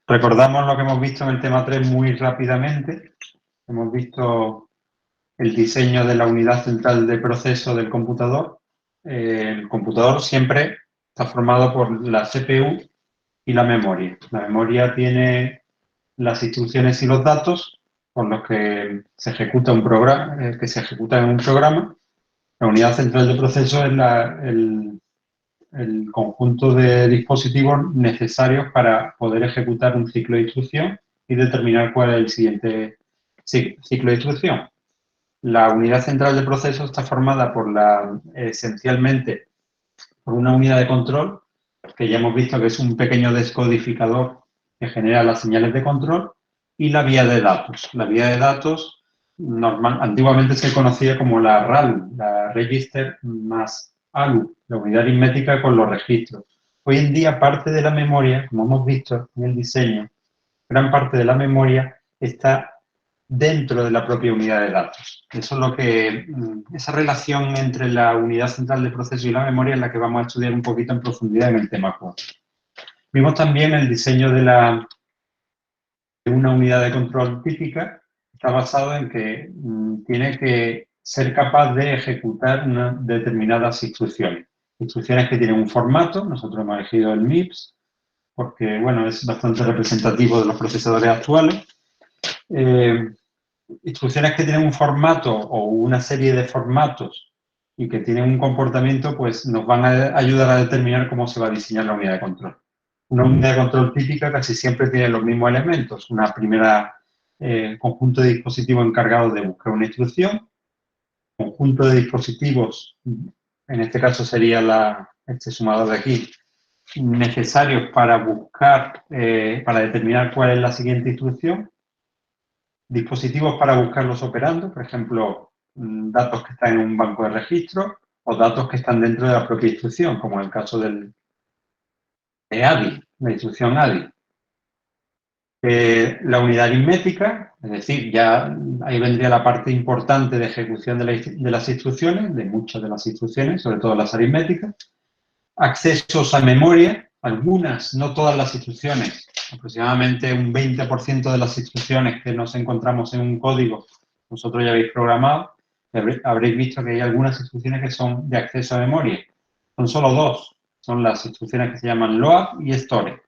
Recordamos lo que hemos visto en el tema 3 muy rápidamente. Hemos visto el diseño de la unidad central de proceso del computador. El computador siempre está formado por la CPU y la memoria. La memoria tiene las instrucciones y los datos con los que se ejecuta un programa, que se ejecuta en un programa. La unidad central de proceso es el conjunto de dispositivos necesarios para poder ejecutar un ciclo de instrucción y determinar cuál es el siguiente ciclo de instrucción. La unidad central de proceso está formada esencialmente por una unidad de control, que ya hemos visto que es un pequeño descodificador que genera las señales de control, y la vía de datos. La vía de datos antiguamente se conocía como la RALU, la Register más ALU, la unidad aritmética con los registros. Hoy en día parte de la memoria, como hemos visto en el diseño, gran parte de la memoria está dentro de la propia unidad de datos. Eso es lo que, esa relación entre la unidad central de proceso y la memoria es la que vamos a estudiar un poquito en profundidad en el tema 4. Vimos también el diseño de una unidad de control típica. Está basado en que tiene que ser capaz de ejecutar determinadas instrucciones. Instrucciones que tienen un formato. Nosotros hemos elegido el MIPS porque, bueno, es bastante representativo de los procesadores actuales. Instrucciones que tienen un formato o una serie de formatos y que tienen un comportamiento, pues nos van a ayudar a determinar cómo se va a diseñar la unidad de control. Una unidad de control típica casi siempre tiene los mismos elementos. Una primera conjunto de dispositivos encargados de buscar una instrucción, conjunto de dispositivos, en este caso sería este sumador de aquí, necesarios para buscar, para determinar cuál es la siguiente instrucción, dispositivos para buscar los operandos, por ejemplo, datos que están en un banco de registro o datos que están dentro de la propia instrucción, como en el caso de ADI, la instrucción ADI. La unidad aritmética, es decir, ya ahí vendría la parte importante de ejecución de las instrucciones, de muchas de las instrucciones, sobre todo las aritméticas. Accesos a memoria, algunas, no todas las instrucciones, aproximadamente un 20% de las instrucciones que nos encontramos en un código, vosotros ya habéis programado, habréis visto que hay algunas instrucciones que son de acceso a memoria. Son solo dos, son las instrucciones que se llaman load y store.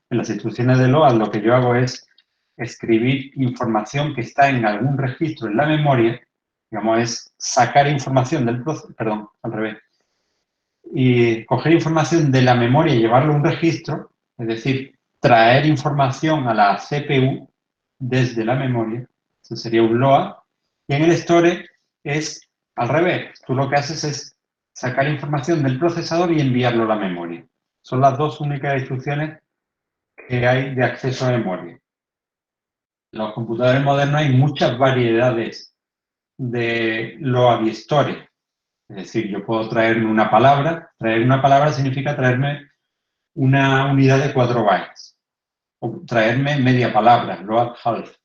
En las instrucciones de load lo que yo hago es escribir información que está en algún registro en la memoria, digamos, es sacar información del proceso, perdón, al revés, y coger información de la memoria y llevarlo a un registro, es decir, traer información a la CPU desde la memoria, eso sería un load, y en el store es al revés, tú lo que haces es sacar información del procesador y enviarlo a la memoria. Son las dos únicas instrucciones que hay de acceso a memoria. En los computadores modernos hay muchas variedades de load y store. Es decir, yo puedo traerme una palabra. Traer una palabra significa traerme una unidad de 4 bytes. O traerme media palabra, load half.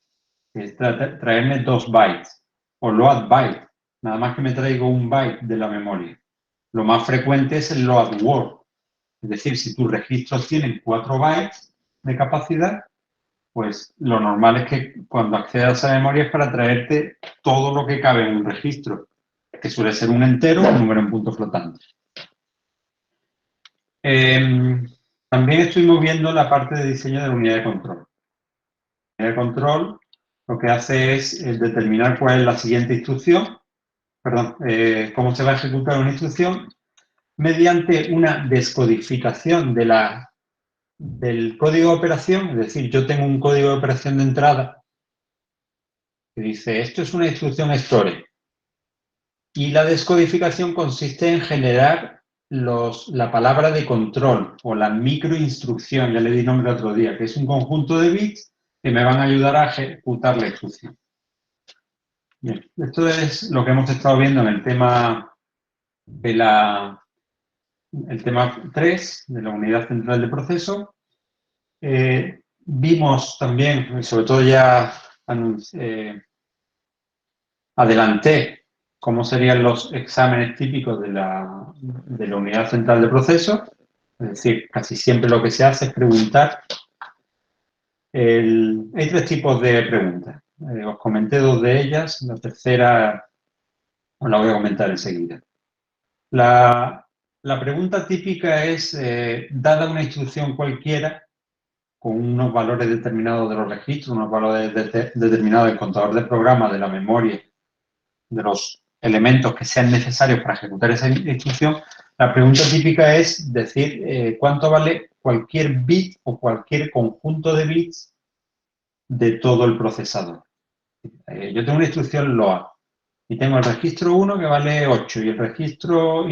Que es traerme 2 bytes. O load byte. Nada más que me traigo un byte de la memoria. Lo más frecuente es el load word. Es decir, si tus registros tienen 4 bytes de capacidad, pues lo normal es que cuando accedas a memoria es para traerte todo lo que cabe en un registro, que suele ser un entero o un número en punto flotante. También estuvimos viendo la parte de diseño de la unidad de control. La unidad de control lo que hace es determinar cuál es la siguiente instrucción, perdón, cómo se va a ejecutar una instrucción mediante una descodificación del código de operación. Es decir, yo tengo un código de operación de entrada que dice, esto es una instrucción store. Y la descodificación consiste en generar la palabra de control o la microinstrucción, ya le di nombre otro día, que es un conjunto de bits que me van a ayudar a ejecutar la instrucción. Bien, esto es lo que hemos estado viendo en el tema el tema 3 de la unidad central de proceso. Vimos también, sobre todo ya adelanté cómo serían los exámenes típicos de la unidad central de proceso. Es decir, casi siempre lo que se hace es preguntar Hay tres tipos de preguntas. Os comenté dos de ellas, la tercera os la voy a comentar enseguida. La pregunta típica es, dada una instrucción cualquiera, con unos valores determinados de los registros, unos valores determinados del contador de programa, de la memoria, de los elementos que sean necesarios para ejecutar esa instrucción, la pregunta típica es decir cuánto vale cualquier bit o cualquier conjunto de bits de todo el procesador. Yo tengo una instrucción LOA y tengo el registro 1 que vale 8 y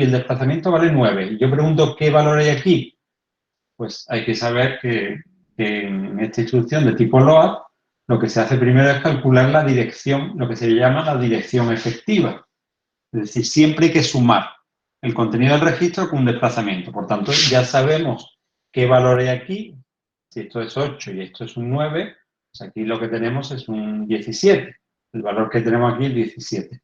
el desplazamiento vale 9. Y yo pregunto qué valor hay aquí. Pues hay que saber que en esta instrucción de tipo LOA lo que se hace primero es calcular la dirección, lo que se llama la dirección efectiva. Es decir, siempre hay que sumar el contenido del registro con un desplazamiento. Por tanto, ya sabemos qué valor hay aquí. Si esto es 8 y esto es un 9, pues aquí lo que tenemos es un 17. El valor que tenemos aquí es 17.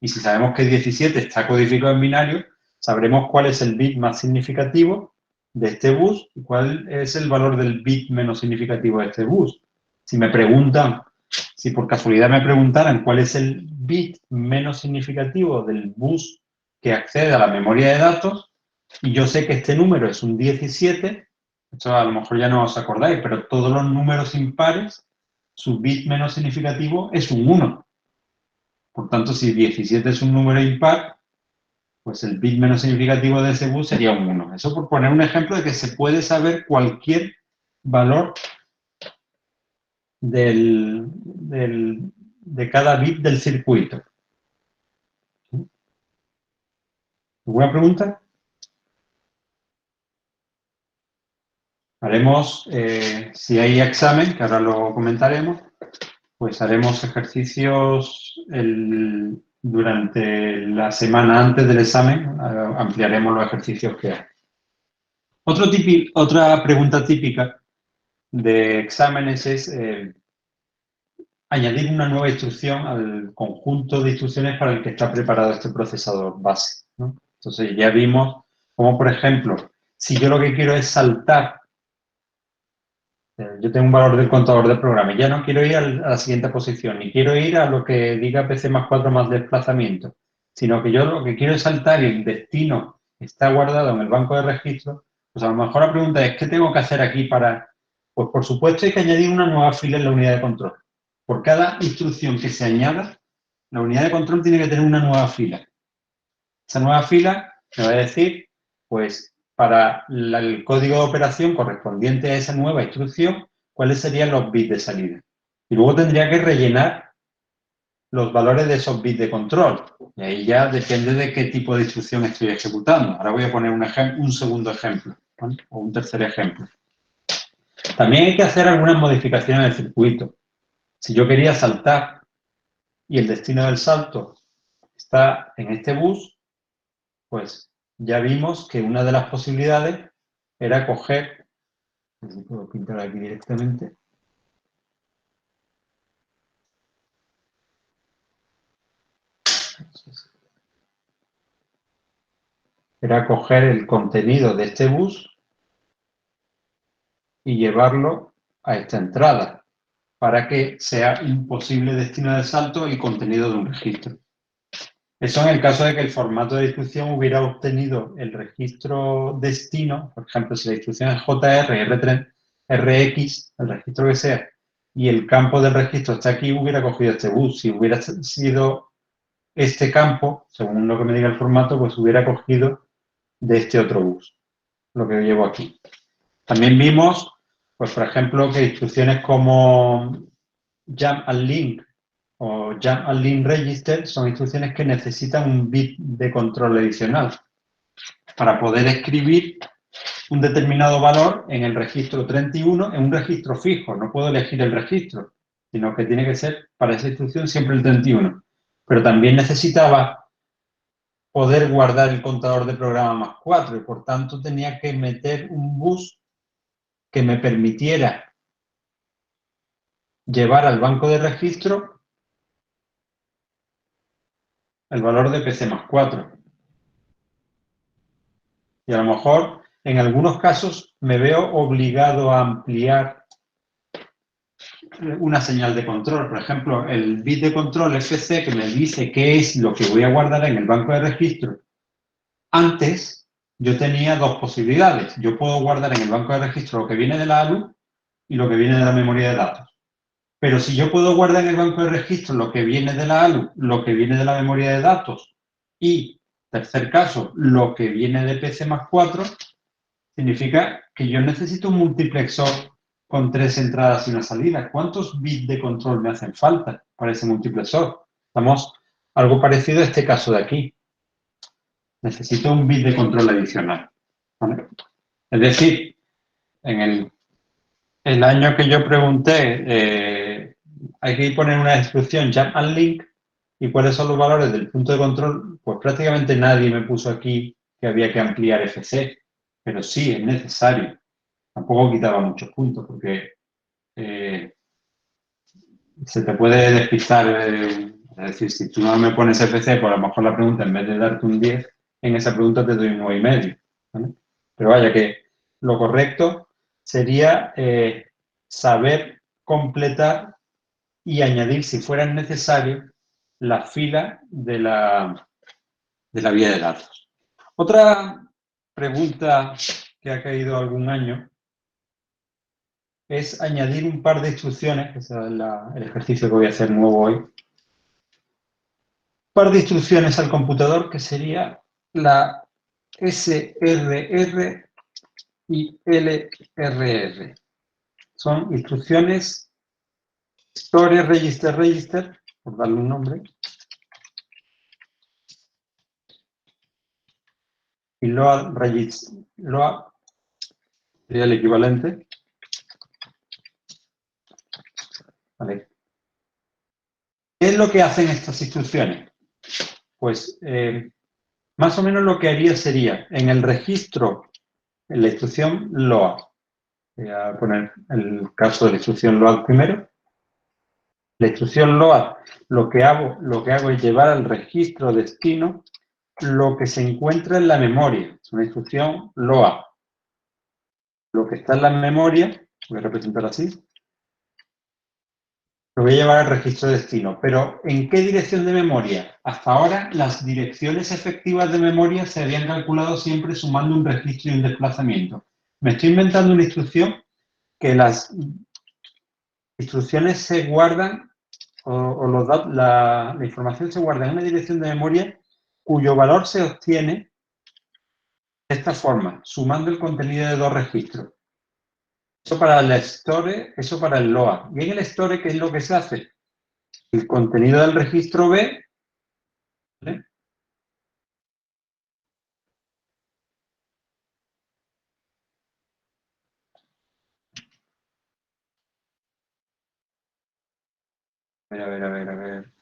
Y si sabemos que 17 está codificado en binario, sabremos cuál es el bit más significativo de este bus y cuál es el valor del bit menos significativo de este bus. Si me preguntan, si por casualidad me preguntaran cuál es el bit menos significativo del bus que accede a la memoria de datos, y yo sé que este número es un 17, esto a lo mejor ya no os acordáis, pero todos los números impares, su bit menos significativo es un 1. Por tanto, si 17 es un número impar, pues el bit menos significativo de ese bus sería un 1. Eso por poner un ejemplo de que se puede saber cualquier valor de cada bit del circuito. ¿Alguna pregunta? Haremos, si hay examen, que ahora lo comentaremos, pues haremos ejercicios durante la semana antes del examen, ampliaremos los ejercicios que hay. Otra pregunta típica de exámenes es añadir una nueva instrucción al conjunto de instrucciones para el que está preparado este procesador base, ¿no? Entonces ya vimos como, por ejemplo, si yo lo que quiero es saltar, yo tengo un valor del contador de programa y ya no quiero ir a la siguiente posición, ni quiero ir a lo que diga PC más 4 más desplazamiento, sino que yo lo que quiero es saltar y el destino está guardado en el banco de registros, pues a lo mejor la pregunta es, ¿qué tengo que hacer aquí para...? Pues por supuesto hay que añadir una nueva fila en la unidad de control. Por cada instrucción que se añada, la unidad de control tiene que tener una nueva fila. Esa nueva fila me va a decir, pues, para el código de operación correspondiente a esa nueva instrucción, cuáles serían los bits de salida. Y luego tendría que rellenar los valores de esos bits de control. Y ahí ya depende de qué tipo de instrucción estoy ejecutando. Ahora voy a poner un segundo ejemplo, ¿vale? O un tercer ejemplo. También hay que hacer algunas modificaciones en el circuito. Si yo quería saltar y el destino del salto está en este bus, pues ya vimos que una de las posibilidades era coger, no sé si puedo pintar aquí directamente, era coger el contenido de este bus y llevarlo a esta entrada para que sea un posible destino de salto el contenido de un registro. Eso en el caso de que el formato de instrucción hubiera obtenido el registro destino, por ejemplo, si la instrucción es JR, RX, el registro que sea, y el campo del registro está aquí, hubiera cogido este bus. Si hubiera sido este campo, según lo que me diga el formato, pues hubiera cogido de este otro bus, lo que llevo aquí. También vimos, pues por ejemplo, que instrucciones como jump and link o jump and link register son instrucciones que necesitan un bit de control adicional para poder escribir un determinado valor en el registro 31 en un registro fijo. No puedo elegir el registro, sino que tiene que ser para esa instrucción siempre el 31. Pero también necesitaba poder guardar el contador de programa más 4 y por tanto tenía que meter un bus que me permitiera llevar al banco de registro el valor de PC más 4. Y a lo mejor, en algunos casos, me veo obligado a ampliar una señal de control. Por ejemplo, el bit de control FC que me dice qué es lo que voy a guardar en el banco de registro. Antes yo tenía dos posibilidades. Yo puedo guardar en el banco de registro lo que viene de la ALU y lo que viene de la memoria de datos. Pero si yo puedo guardar en el banco de registro lo que viene de la ALU, lo que viene de la memoria de datos y, tercer caso, lo que viene de PC+4, significa que yo necesito un multiplexor con 3 entradas y una salida. ¿Cuántos bits de control me hacen falta para ese multiplexor? Estamos algo parecido a este caso de aquí. Necesito un bit de control adicional, ¿vale? Es decir, en el año que yo pregunté, hay que poner una instrucción jump and link, y cuáles son los valores del punto de control, pues prácticamente nadie me puso aquí que había que ampliar FC, pero sí es necesario. Tampoco quitaba muchos puntos porque se te puede despistar. Es decir, si tú no me pones FC, pues a lo mejor la pregunta, en vez de darte un 10, en esa pregunta te doy un 9,5. ¿Vale? Pero vaya que lo correcto sería saber completar y añadir, si fuera necesario, la fila de la vía de datos. Otra pregunta que ha caído algún año es añadir un par de instrucciones, que es el ejercicio que voy a hacer nuevo hoy. Un par de instrucciones al computador, que sería la SRR y LRR. Son instrucciones Store Register Register, por darle un nombre, y Load Register. Load sería el equivalente. ¿Vale? ¿Qué es lo que hacen estas instrucciones? Pues más o menos lo que haría sería, en el registro, en la instrucción LOAD, voy a poner el caso de la instrucción LOAD primero. La instrucción LOAD, lo que hago es llevar al registro destino lo que se encuentra en la memoria. Es una instrucción LOAD. Lo que está en la memoria, voy a representar así, lo voy a llevar al registro destino. Pero, ¿en qué dirección de memoria? Hasta ahora, las direcciones efectivas de memoria se habían calculado siempre sumando un registro y un desplazamiento. Me estoy inventando una instrucción que las instrucciones se guardan, la información se guarda en una dirección de memoria cuyo valor se obtiene de esta forma, sumando el contenido de dos registros. Eso para el store, eso para el LOA. Y en el store, ¿qué es lo que se hace? El contenido del registro B, ¿vale? A ver.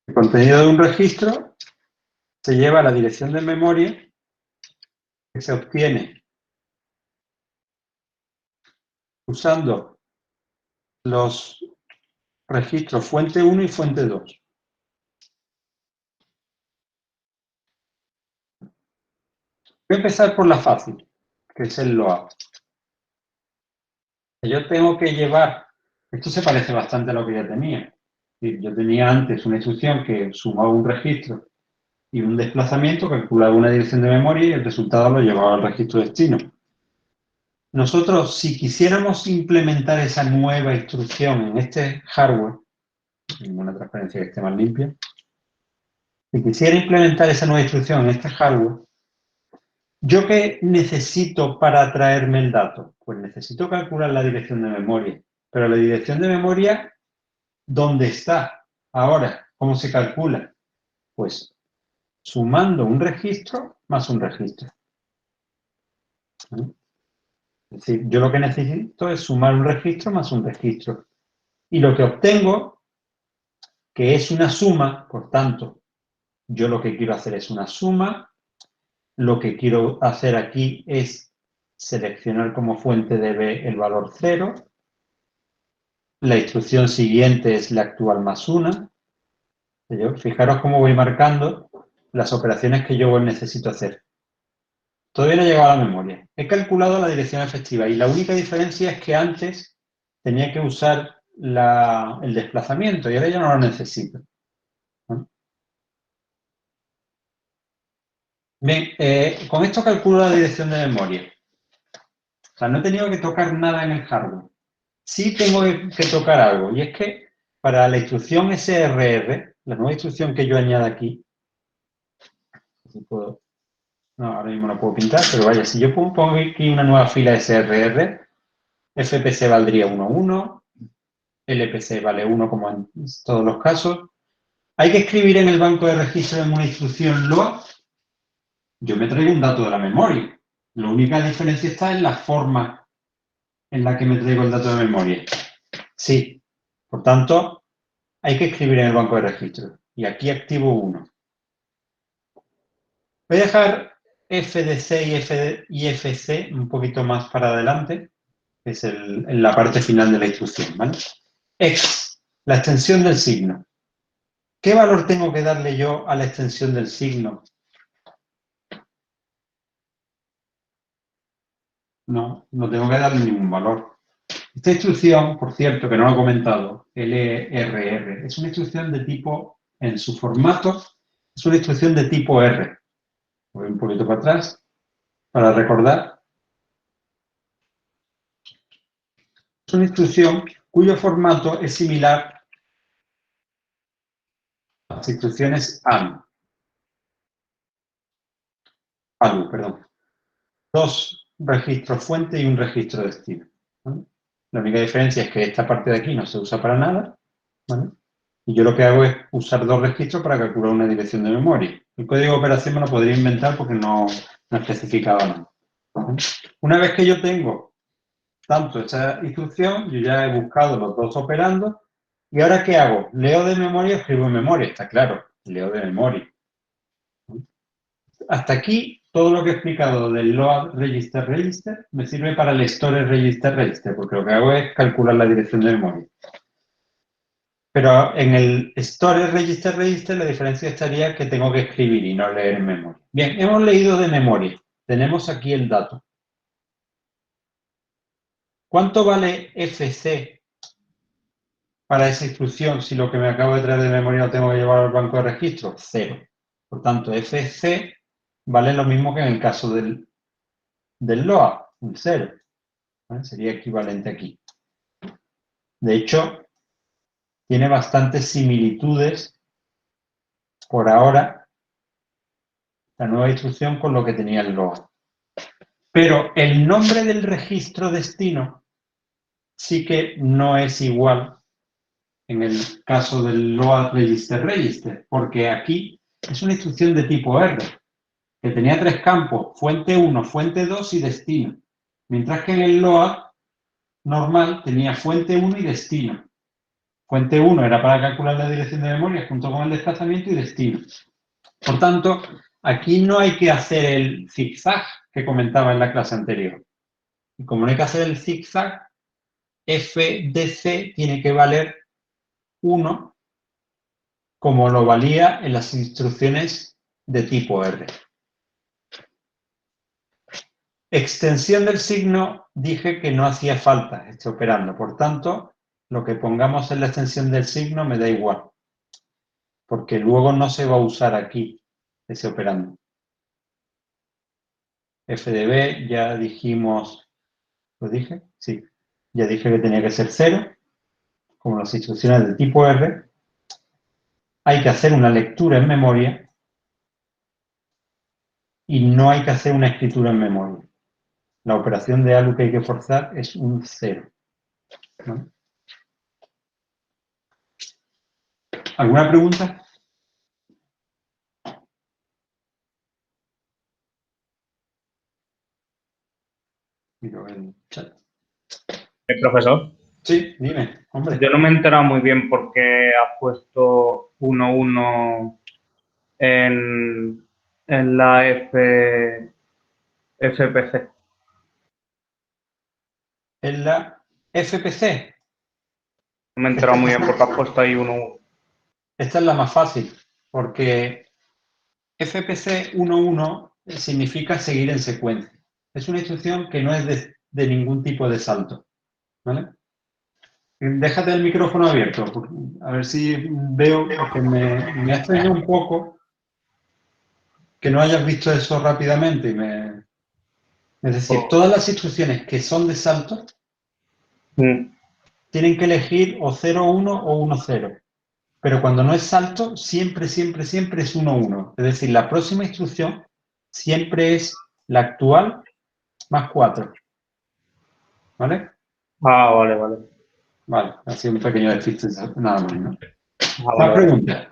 El contenido de un registro se lleva a la dirección de memoria que se obtiene usando los registros fuente 1 y fuente 2. Voy a empezar por la fácil, que es el LOA. Yo tengo que llevar, esto se parece bastante a lo que ya tenía. Yo tenía antes una instrucción que sumaba un registro y un desplazamiento, calculaba una dirección de memoria y el resultado lo llevaba al registro destino. Nosotros, si quisiéramos implementar esa nueva instrucción en este hardware, ninguna transparencia que esté más limpia, si quisiera implementar esa nueva instrucción en este hardware, ¿yo qué necesito para traerme el dato? Pues necesito calcular la dirección de memoria. Pero la dirección de memoria, ¿dónde está? Ahora, ¿cómo se calcula? Pues sumando un registro más un registro. ¿Vale? Es decir, yo lo que necesito es sumar un registro más un registro. Y lo que obtengo, que es una suma, por tanto, yo lo que quiero hacer es una suma. Lo que quiero hacer aquí es seleccionar como fuente de B el valor 0. La instrucción siguiente es la actual más 1. Fijaros cómo voy marcando las operaciones que yo necesito hacer. Todavía no he llegado a la memoria. He calculado la dirección efectiva y la única diferencia es que antes tenía que usar el desplazamiento y ahora ya no lo necesito. ¿Vale? Bien, con esto calculo la dirección de memoria. O sea, no he tenido que tocar nada en el hardware. Sí tengo que tocar algo, y es que para la instrucción SRR, la nueva instrucción que yo añado aquí, si puedo, no, ahora mismo no puedo pintar, pero vaya, si yo pongo aquí una nueva fila SRR, FPC valdría 1.1, LPC vale 1 como en todos los casos. Hay que escribir en el banco de registro de una instrucción LOA. Yo me traigo un dato de la memoria. La única diferencia está en la forma en la que me traigo el dato de memoria. Sí, por tanto, hay que escribir en el banco de registro. Y aquí activo 1. Voy a dejar FDC y FC un poquito más para adelante, que es en la parte final de la instrucción, ¿vale? X, la extensión del signo. ¿Qué valor tengo que darle yo a la extensión del signo? No, no tengo que darle ningún valor. Esta instrucción, por cierto, que no lo he comentado, LRR, es una instrucción de tipo, en su formato, es una instrucción de tipo R. Voy un poquito para atrás para recordar. Es una instrucción cuyo formato es similar a las instrucciones ALU, perdón. Dos registros fuente y un registro destino. ¿Vale? La única diferencia es que esta parte de aquí no se usa para nada, ¿vale? Y yo lo que hago es usar dos registros para calcular una dirección de memoria. El código de operación me lo podría inventar porque no especificaba nada. ¿Vale? Una vez que yo tengo tanto esta instrucción, yo ya he buscado los dos operandos. ¿Y ahora qué hago? ¿Leo de memoria o escribo en memoria? Está claro, leo de memoria. Hasta aquí, todo lo que he explicado del load register register me sirve para el store register register, porque lo que hago es calcular la dirección de memoria. Pero en el store register register la diferencia estaría que tengo que escribir y no leer en memoria. Bien, hemos leído de memoria. Tenemos aquí el dato. ¿Cuánto vale FC para esa instrucción si lo que me acabo de traer de memoria lo tengo que llevar al banco de registro? 0. Por tanto, FC vale lo mismo que en el caso del LOA, un 0. ¿Vale? Sería equivalente aquí. De hecho, tiene bastantes similitudes por ahora la nueva instrucción con lo que tenía el LOA. Pero el nombre del registro destino sí que no es igual en el caso del LOA register register, porque aquí es una instrucción de tipo R, que tenía tres campos, fuente 1, fuente 2 y destino. Mientras que en el LOA normal tenía fuente 1 y destino. Fuente 1 era para calcular la dirección de memoria junto con el desplazamiento y destino. Por tanto, aquí no hay que hacer el zigzag que comentaba en la clase anterior. Y como no hay que hacer el zigzag, FDC tiene que valer 1 como lo valía en las instrucciones de tipo R. Extensión del signo, dije que no hacía falta este operando. Por tanto, lo que pongamos en la extensión del signo me da igual, porque luego no se va a usar aquí ese operando. FDB, ya dijimos, ¿lo dije? Sí, ya dije que tenía que ser 0, como las instrucciones de tipo R. Hay que hacer una lectura en memoria y no hay que hacer una escritura en memoria. La operación de ALU que hay que forzar es un 0. ¿Vale? ¿Alguna pregunta? Miro el chat. Profesor, Sí, dime, hombre. yo no me he enterado muy bien por qué has puesto 1.1 en la FPC. En la FPC. No me he enterado muy bien por qué has puesto ahí 1.1. Esta es la más fácil, porque FPC 11 significa seguir en secuencia. Es una instrucción que no es de ningún tipo de salto, ¿vale? Déjate el micrófono abierto, a ver si veo que me ha extrañado un poco que no hayas visto eso rápidamente. Es decir, todas las instrucciones que son de salto tienen que elegir o 0,1 o 1,0. Pero cuando no es salto, siempre, siempre, siempre es 1,1. Es decir, la próxima instrucción siempre es la actual más 4. ¿Vale? Ah, vale, vale. Vale, ha sido un pequeño despiste, nada más, ¿no? Ah, Más vale, vale. preguntas.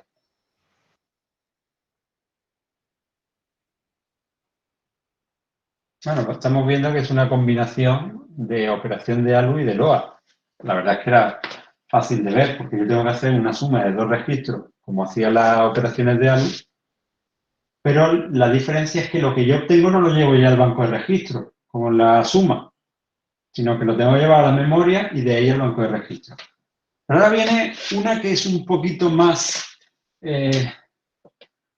Bueno, pues estamos viendo que es una combinación de operación de ALU y de LOA. La verdad es que era fácil de ver, porque yo tengo que hacer una suma de dos registros, como hacía las operaciones de ALU, pero la diferencia es que lo que yo obtengo no lo llevo ya al banco de registros, como la suma, sino que lo tengo que llevar a la memoria y de ahí al banco de registros. Pero ahora viene una que es un poquito más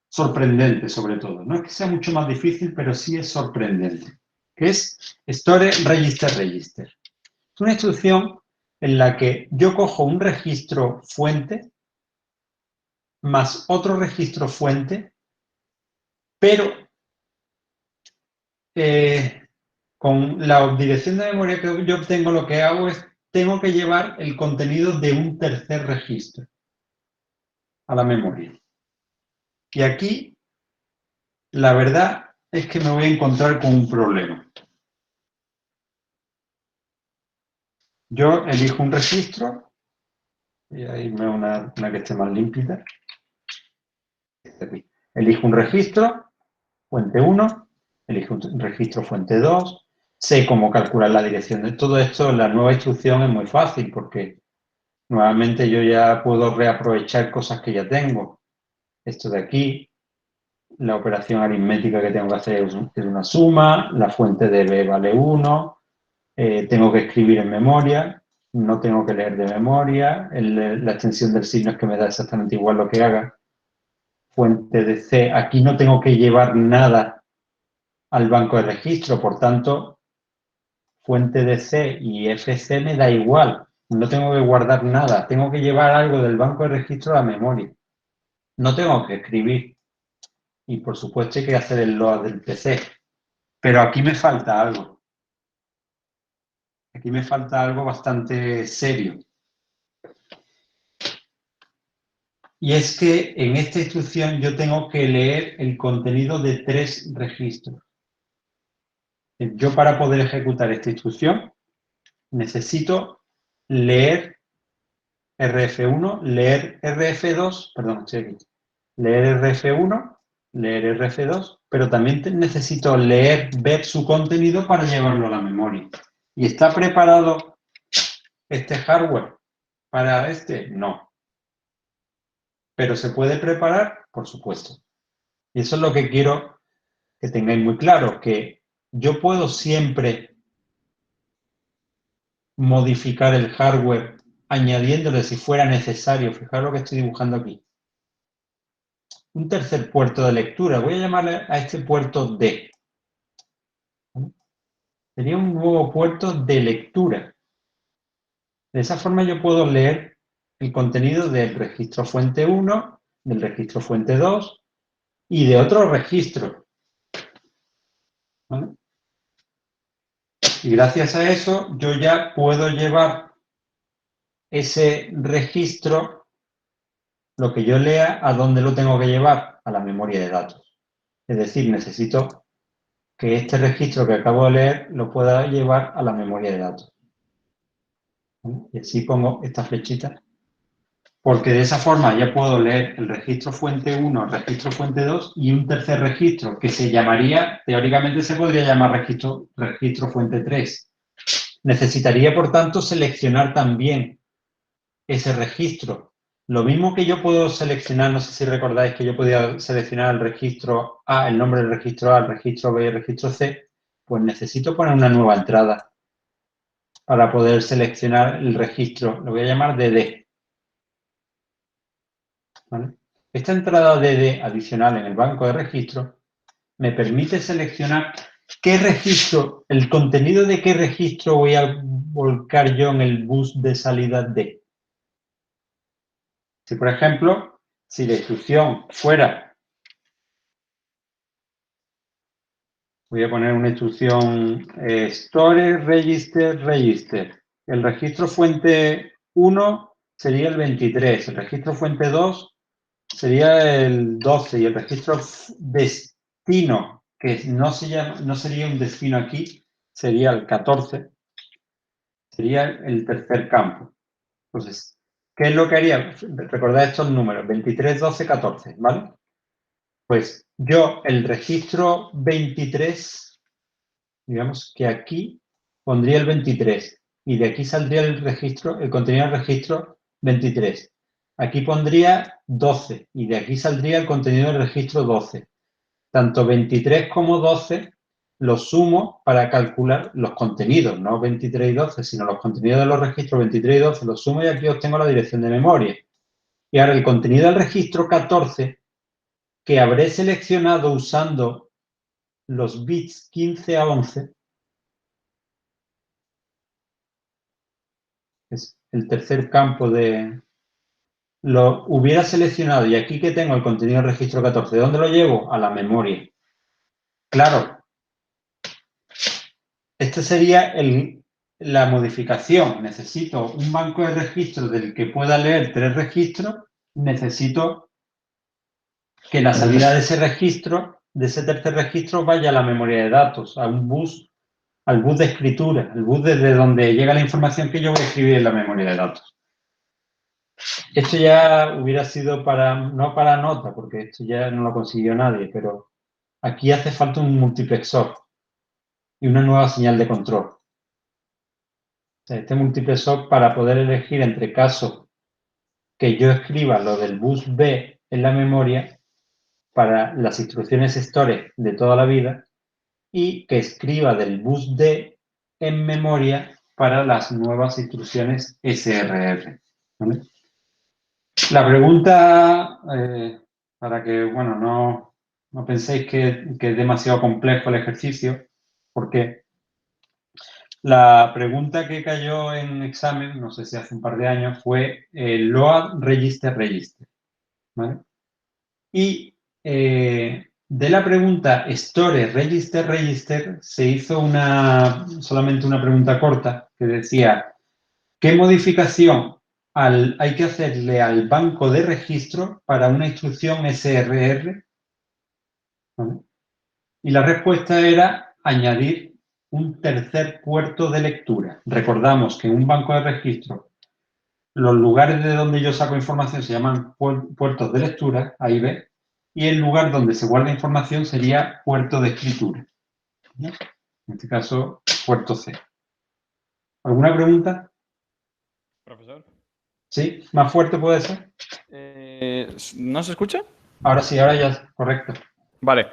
sorprendente, sobre todo. No es que sea mucho más difícil, pero sí es sorprendente, que es Store Register Register. Es una instrucción en la que yo cojo un registro fuente más otro registro fuente, pero con la dirección de memoria que yo obtengo, lo que hago es, tengo que llevar el contenido de un tercer registro a la memoria. Y aquí, la verdad es que me voy a encontrar con un problema. Yo elijo un registro, y ahí me una que esté más limpita. Elijo un registro, fuente 1, elijo un registro fuente 2, sé cómo calcular la dirección de todo esto. La nueva instrucción es muy fácil porque nuevamente yo ya puedo reaprovechar cosas que ya tengo. Esto de aquí, la operación aritmética que tengo que hacer es una suma, la fuente de B vale 1, tengo que escribir en memoria, no tengo que leer de memoria, la extensión del signo es que me da exactamente igual lo que haga. Fuente de C, aquí no tengo que llevar nada al banco de registro, por tanto, fuente de C y FC me da igual, no tengo que guardar nada, tengo que llevar algo del banco de registro a la memoria, no tengo que escribir. Y por supuesto hay que hacer el load del PC. Pero aquí me falta algo. Aquí me falta algo bastante serio. Y es que en esta instrucción yo tengo que leer el contenido de 3 registros. Yo para poder ejecutar esta instrucción necesito leer RF1, leer RF2, perdón, leer RF1, leer RF2, pero también necesito ver su contenido para llevarlo a la memoria. ¿Y está preparado este hardware para este? No. ¿Pero se puede preparar? Por supuesto. Y eso es lo que quiero que tengáis muy claro, que yo puedo siempre modificar el hardware añadiéndole si fuera necesario. Fijaros lo que estoy dibujando aquí. Un tercer puerto de lectura. Voy a llamarle a este puerto D. Sería un nuevo puerto de lectura. De esa forma yo puedo leer el contenido del registro fuente 1, del registro fuente 2 y de otro registro. ¿Vale? Y gracias a eso yo ya puedo llevar ese registro, lo que yo lea, ¿a dónde lo tengo que llevar? A la memoria de datos. Es decir, necesito que este registro que acabo de leer lo pueda llevar a la memoria de datos. ¿Vale? Y así pongo esta flechita, porque de esa forma ya puedo leer el registro fuente 1, el registro fuente 2 y un tercer registro que se llamaría, teóricamente se podría llamar registro fuente 3. Necesitaría, por tanto, seleccionar también ese registro. Lo mismo que yo puedo seleccionar, no sé si recordáis que yo podía seleccionar el registro A, el nombre del registro A, el registro B y el registro C, pues necesito poner una nueva entrada para poder seleccionar el registro. Lo voy a llamar DD. ¿vale? Esta entrada DD adicional en el banco de registros me permite seleccionar qué registro, el contenido de qué registro voy a volcar yo en el bus de salida D. Si, por ejemplo, si la instrucción fuera, voy a poner una instrucción store, register, register. El registro fuente 1 sería el 23, el registro fuente 2 sería el 12 y el registro destino, que no sería un destino aquí, sería el 14, sería el tercer campo. Entonces, ¿qué es lo que haría? Recordad estos números, 23, 12, 14, ¿vale? Pues yo el registro 23, digamos que aquí pondría el 23 y de aquí saldría el registro, el contenido del registro 23. Aquí pondría 12 y de aquí saldría el contenido del registro 12. Tanto 23 como 12 los sumo para calcular los contenidos, no 23 y 12, sino los contenidos de los registros 23 y 12 los sumo y aquí obtengo la dirección de memoria. Y ahora el contenido del registro 14 que habré seleccionado usando los bits 15 a 11, es el tercer campo lo hubiera seleccionado y aquí que tengo el contenido del registro 14, ¿de dónde lo llevo? A la memoria. Claro, esta sería la modificación. Necesito un banco de registros del que pueda leer 3 registros. Necesito que la salida de ese registro, de ese tercer registro, vaya a la memoria de datos, a un bus, al bus de escritura, al bus desde donde llega la información que yo voy a escribir en la memoria de datos. Esto ya hubiera sido no para nota, porque esto ya no lo consiguió nadie, pero aquí hace falta un multiplexor y una nueva señal de control. O sea, este multiplexor, para poder elegir entre casos que yo escriba lo del bus B en la memoria para las instrucciones store de toda la vida y que escriba del bus D en memoria para las nuevas instrucciones SRR. ¿Vale? La pregunta, para que bueno, no penséis que es demasiado complejo el ejercicio, porque la pregunta que cayó en examen, no sé si hace un par de años, fue load register register. ¿Vale? Y de la pregunta store register register se hizo solamente una pregunta corta que decía ¿qué modificación hay que hacerle al banco de registro para una instrucción SRR? ¿Vale? Y la respuesta era añadir un tercer puerto de lectura. Recordamos que en un banco de registro los lugares de donde yo saco información se llaman puertos de lectura, ahí ve, y el lugar donde se guarda información sería puerto de escritura. ¿Vale? En este caso, puerto C. ¿Alguna pregunta? Profesor. ¿Sí? ¿Más fuerte puede ser? ¿No se escucha? Ahora sí, ahora ya, correcto. Vale.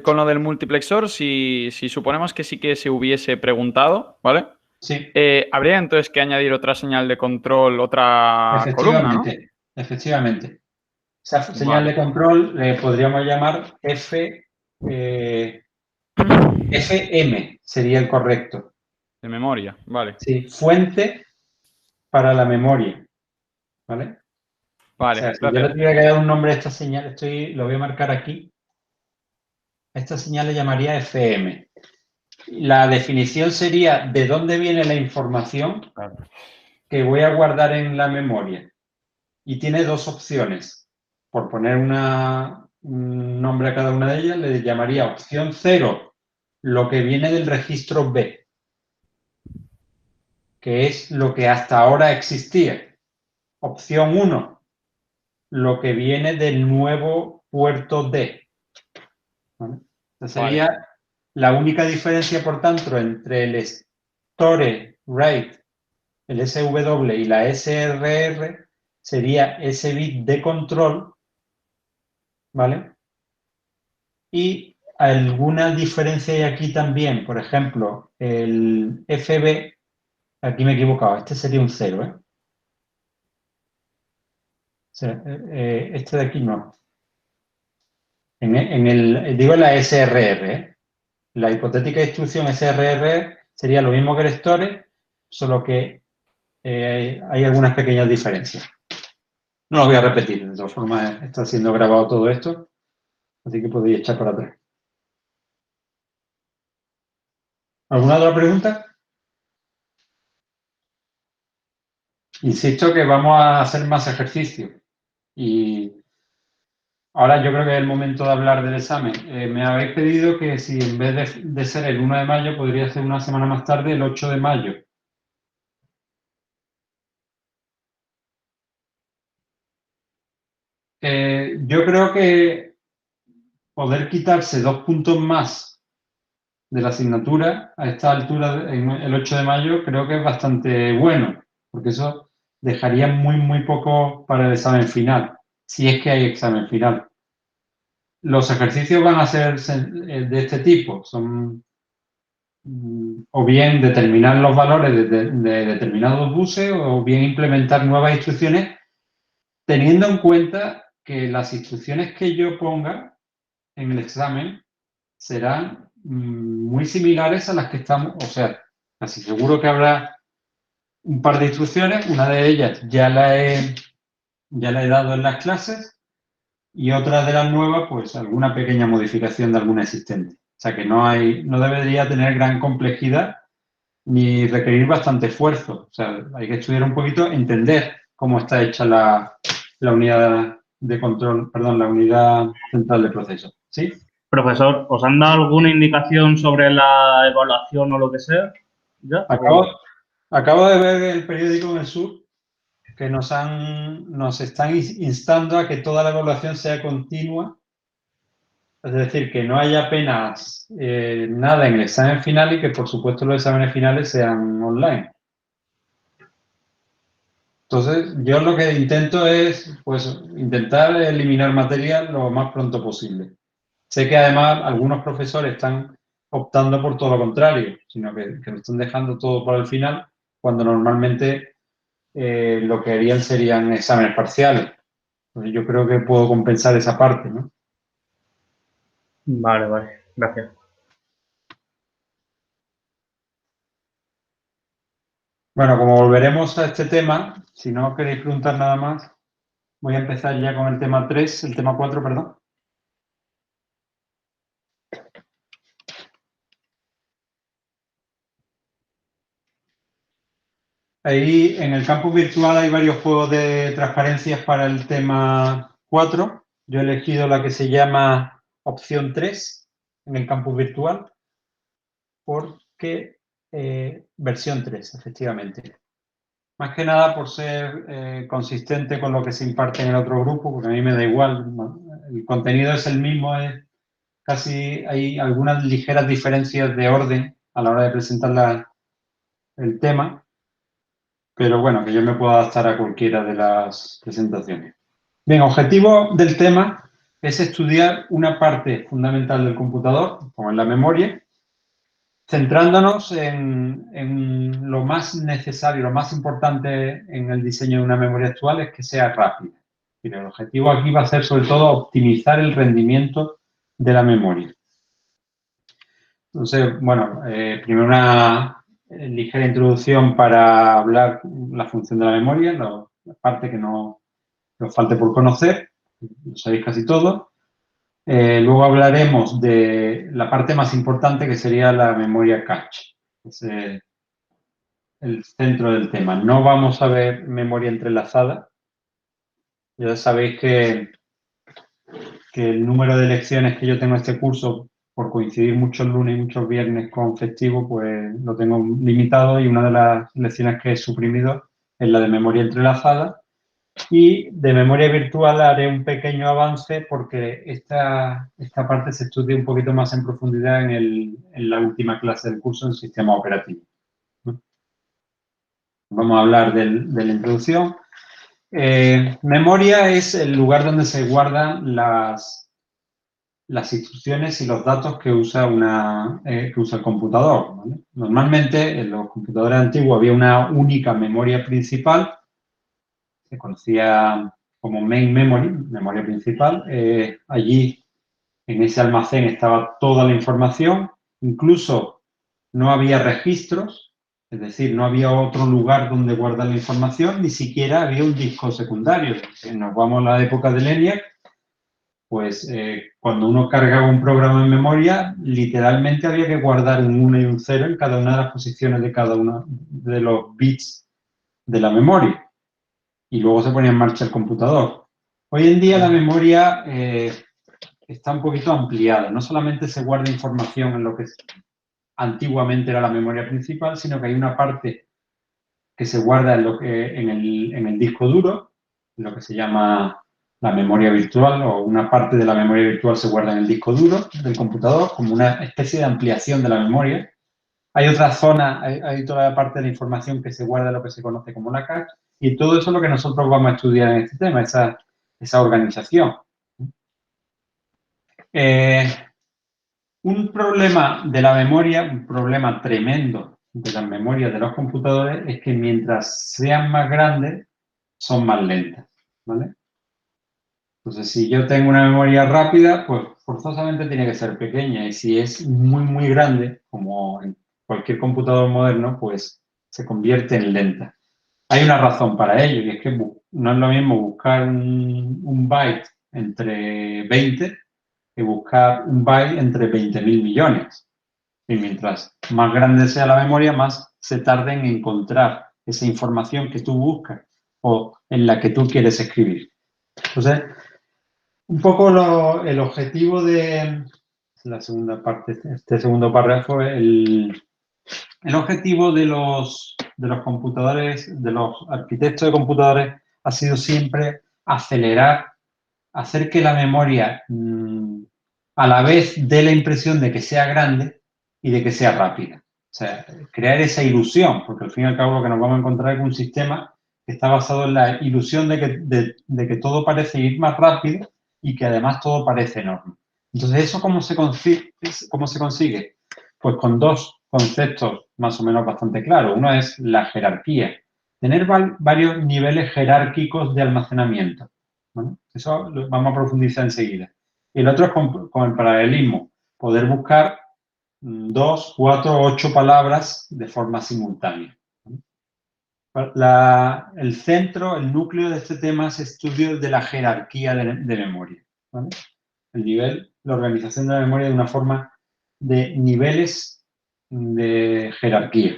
Con lo del multiplexor, si suponemos que sí que se hubiese preguntado, ¿vale? Sí. Habría entonces que añadir otra señal de control, otra columna, ¿no? Efectivamente. Esa señal de control le podríamos llamar FM, sería el correcto. De memoria, vale. Sí, fuente para la memoria. ¿Vale? Vale, O sea, si yo gracias. le tuviera que dar un nombre a esta señal, lo voy a marcar aquí. A esta señal le llamaría FM. La definición sería de dónde viene la información que voy a guardar en la memoria. Y tiene dos opciones. Por poner un nombre a cada una de ellas, le llamaría opción 0, lo que viene del registro B, que es lo que hasta ahora existía. Opción 1, lo que viene del nuevo puerto D. ¿Vale? Esta sería la única diferencia, por tanto, entre el store rate, el SW y la SRR, sería ese bit de control, ¿vale? Y alguna diferencia hay aquí también, por ejemplo, el FB, aquí me he equivocado, este sería un 0, ¿eh? sea, este de aquí no. Digo en la SRR, ¿eh? La hipotética instrucción SRR sería lo mismo que el store, solo que hay algunas pequeñas diferencias. No lo voy a repetir, de todas formas está siendo grabado todo esto, así que podéis echar para atrás. ¿Alguna otra pregunta? Insisto que vamos a hacer más ejercicios y ahora yo creo que es el momento de hablar del examen. Me habéis pedido que si en vez de ser el 1 de mayo, podría ser una semana más tarde, el 8 de mayo. Yo creo que poder quitarse 2 puntos más de la asignatura a esta altura, en el 8 de mayo, creo que es bastante bueno, porque eso dejaría muy poco para el examen final, si es que hay examen final. Los ejercicios van a ser de este tipo, son o bien determinar los valores de determinados buses o bien implementar nuevas instrucciones, teniendo en cuenta que las instrucciones que yo ponga en el examen serán muy similares a las que estamos, o sea, casi seguro que habrá un par de instrucciones, una de ellas ya la he dado en las clases y otra de las nuevas, pues alguna pequeña modificación de alguna existente. O sea que no debería tener gran complejidad ni requerir bastante esfuerzo. O sea, hay que estudiar un poquito, entender cómo está hecha la unidad de control, perdón, la unidad central de proceso. ¿Sí? Profesor, ¿os han dado alguna indicación sobre la evaluación o lo que sea? ¿Ya? Acabo de ver el periódico en el sur que nos están instando a que toda la evaluación sea continua, es decir, que no haya apenas nada en el examen final y que, por supuesto, los exámenes finales sean online. Entonces, yo lo que intento es, pues, intentar eliminar materia lo más pronto posible. Sé que, además, algunos profesores están optando por todo lo contrario, sino que lo están dejando todo para el final, cuando normalmente lo que harían serían exámenes parciales. Entonces, yo creo que puedo compensar esa parte, ¿no? Vale, gracias. Bueno, como volveremos a este tema, si no queréis preguntar nada más, voy a empezar ya con el tema 3, el tema 4, perdón. Ahí en el campus virtual hay varios juegos de transparencias para el tema 4. Yo he elegido la que se llama opción 3 en el campus virtual, porque versión 3, efectivamente. Más que nada por ser consistente con lo que se imparte en el otro grupo, porque a mí me da igual. El contenido es el mismo, casi hay algunas ligeras diferencias de orden a la hora de presentar el tema, pero bueno, que yo me puedo adaptar a cualquiera de las presentaciones. Bien, objetivo del tema es estudiar una parte fundamental del computador, como es la memoria, centrándonos en lo más necesario, lo más importante en el diseño de una memoria actual es que sea rápida. Y el objetivo aquí va a ser sobre todo optimizar el rendimiento de la memoria. Entonces, bueno, primero una ligera introducción para hablar la función de la memoria, la parte que nos falte por conocer, lo sabéis casi todo. Luego hablaremos de la parte más importante que sería la memoria cache. Es el centro del tema. No vamos a ver memoria entrelazada. Ya sabéis que el número de lecciones que yo tengo en este curso, por coincidir muchos lunes y muchos viernes con festivo, pues lo tengo limitado y una de las lecciones que he suprimido es la de memoria entrelazada. Y de memoria virtual haré un pequeño avance porque esta parte se estudia un poquito más en profundidad en la última clase del curso en sistema operativo. Vamos a hablar de la introducción. Memoria es el lugar donde se guardan las instrucciones y los datos que usa el computador, ¿vale? Normalmente en los computadores antiguos había una única memoria principal, se conocía como main memory, memoria principal. Allí, en ese almacén, estaba toda la información. Incluso no había registros, es decir, no había otro lugar donde guardar la información, ni siquiera había un disco secundario. Si nos vamos a la época del ENIAC, pues cuando uno cargaba un programa en memoria, literalmente había que guardar un 1 y un 0 en cada una de las posiciones de cada uno de los bits de la memoria. Y luego se ponía en marcha el computador. Hoy en día la memoria está un poquito ampliada. No solamente se guarda información en lo que antiguamente era la memoria principal, sino que hay una parte que se guarda en el disco duro, en lo que se llama la memoria virtual, o una parte de la memoria virtual se guarda en el disco duro del computador, como una especie de ampliación de la memoria. Hay otra zona, hay toda la parte de la información que se guarda en lo que se conoce como la cache, y todo eso es lo que nosotros vamos a estudiar en este tema, esa organización. Un problema de la memoria, un problema tremendo de las memorias de los computadores es que mientras sean más grandes, son más lentas, ¿vale? Entonces, si yo tengo una memoria rápida, pues forzosamente tiene que ser pequeña. Y si es muy, muy grande, como en cualquier computador moderno, pues se convierte en lenta. Hay una razón para ello, y es que no es lo mismo buscar un byte entre 20 que buscar un byte entre 20.000 millones. Y mientras más grande sea la memoria, más se tarda en encontrar esa información que tú buscas o en la que tú quieres escribir. Entonces, un poco el objetivo de la segunda parte, este segundo párrafo, el objetivo de los computadores, de los arquitectos de computadores, ha sido siempre acelerar, hacer que la memoria a la vez dé la impresión de que sea grande y de que sea rápida. O sea, crear esa ilusión, porque al fin y al cabo lo que nos vamos a encontrar es un sistema que está basado en la ilusión de que todo parece ir más rápido y que además todo parece enorme. Entonces, ¿eso cómo se consigue? Pues con dos conceptos más o menos bastante claros. Uno es la jerarquía. Tener varios niveles jerárquicos de almacenamiento. ¿Vale? Eso lo vamos a profundizar enseguida. Y el otro es con el paralelismo. Poder buscar 2, 4, 8 palabras de forma simultánea. El centro, el núcleo de este tema es estudio de la jerarquía de memoria. ¿Vale? El nivel, la organización de la memoria de una forma de niveles de jerarquía.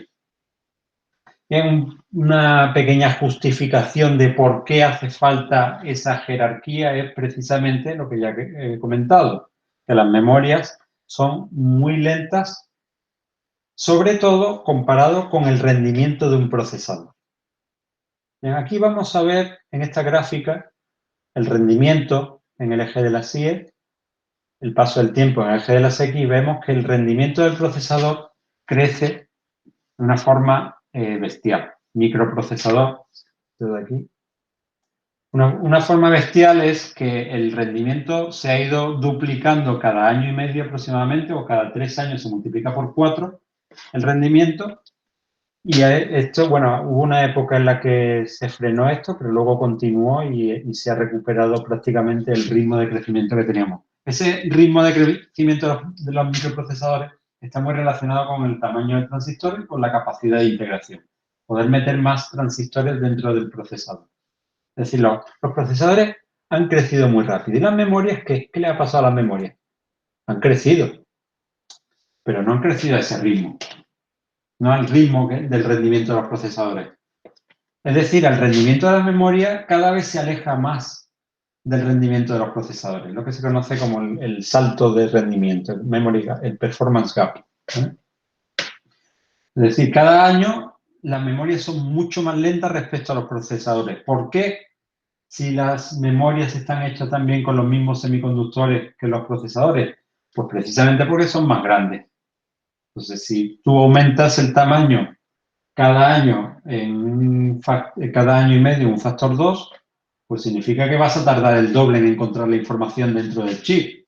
Una pequeña justificación de por qué hace falta esa jerarquía es precisamente lo que ya he comentado, que las memorias son muy lentas, sobre todo comparado con el rendimiento de un procesador. Bien, aquí vamos a ver en esta gráfica el rendimiento en el eje de las Y, el paso del tiempo en el eje de las X, y vemos que el rendimiento del procesador crece de una forma bestial. Microprocesador, todo aquí. Una forma bestial es que el rendimiento se ha ido duplicando cada año y medio aproximadamente, o cada 3 años se multiplica por 4 el rendimiento. Y esto, bueno, hubo una época en la que se frenó esto, pero luego continuó y se ha recuperado prácticamente el ritmo de crecimiento que teníamos. Ese ritmo de crecimiento de los microprocesadores está muy relacionado con el tamaño del transistor y con la capacidad de integración. Poder meter más transistores dentro del procesador. Es decir, los procesadores han crecido muy rápido. ¿Y las memorias qué? ¿Qué le ha pasado a las memorias? Han crecido, pero no han crecido a ese ritmo. No al ritmo del rendimiento de los procesadores. Es decir, el rendimiento de la memoria cada vez se aleja más del rendimiento de los procesadores, lo que se conoce como el salto de rendimiento, el memory gap, el performance gap. ¿Eh? Es decir, cada año las memorias son mucho más lentas respecto a los procesadores. ¿Por qué? Si las memorias están hechas también con los mismos semiconductores que los procesadores, pues precisamente porque son más grandes. Entonces, si tú aumentas el tamaño cada año cada año y medio un factor 2, pues significa que vas a tardar el doble en encontrar la información dentro del chip.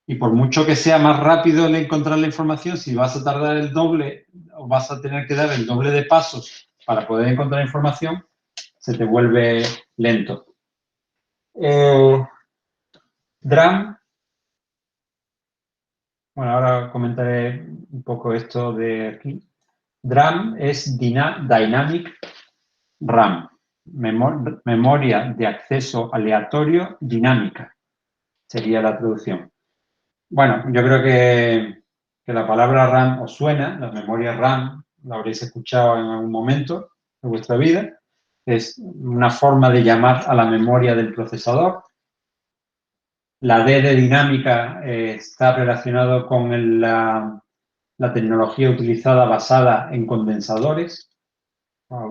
Y por mucho que sea más rápido el encontrar la información, si vas a tardar el doble o vas a tener que dar el doble de pasos para poder encontrar información, se te vuelve lento. DRAM. Bueno, ahora comentaré un poco esto de aquí. DRAM es Dynamic RAM, memoria de acceso aleatorio dinámica, sería la traducción. Bueno, yo creo que la palabra RAM os suena, la memoria RAM, la habréis escuchado en algún momento de vuestra vida. Es una forma de llamar a la memoria del procesador. La D de dinámica está relacionado con la tecnología utilizada basada en condensadores.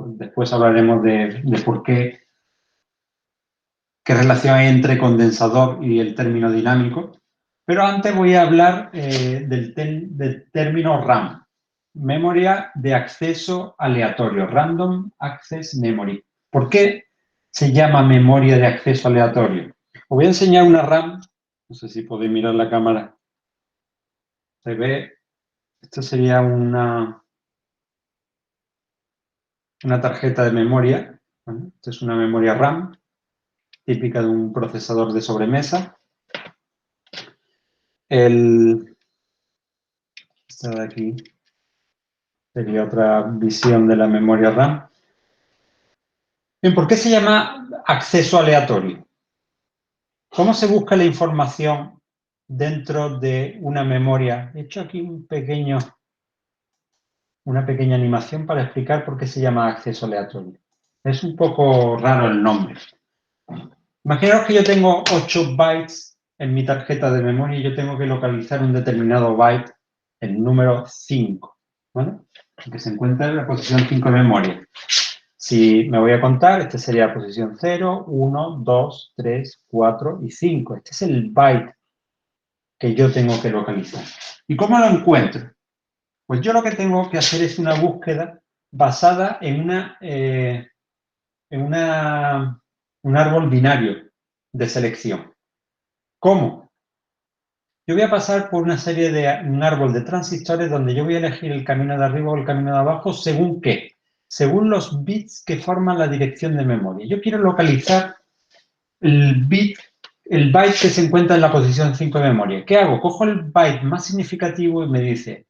Después hablaremos de por qué relación hay entre condensador y el término dinámico. Pero antes voy a hablar del término RAM, memoria de acceso aleatorio, Random Access Memory. ¿Por qué se llama memoria de acceso aleatorio? Os voy a enseñar una RAM, no sé si podéis mirar la cámara. Se ve, esto sería una tarjeta de memoria. ¿Vale? Esto es una memoria RAM, típica de un procesador de sobremesa. Esta de aquí sería otra visión de la memoria RAM. Bien, ¿por qué se llama acceso aleatorio? ¿Cómo se busca la información dentro de una memoria? He hecho aquí una pequeña animación para explicar por qué se llama acceso aleatorio. Es un poco raro el nombre. Imaginaos que yo tengo 8 bytes en mi tarjeta de memoria y yo tengo que localizar un determinado byte, el número 5, ¿vale? Que se encuentra en la posición 5 de memoria. Si me voy a contar, este sería la posición 0, 1, 2, 3, 4 y 5. Este es el byte que yo tengo que localizar. ¿Y cómo lo encuentro? Pues yo lo que tengo que hacer es una búsqueda basada en un árbol binario de selección. ¿Cómo? Yo voy a pasar por un árbol de transistores donde yo voy a elegir el camino de arriba o el camino de abajo según qué. Según los bits que forman la dirección de memoria. Yo quiero localizar el byte que se encuentra en la posición 5 de memoria. ¿Qué hago? Cojo el byte más significativo y me dice,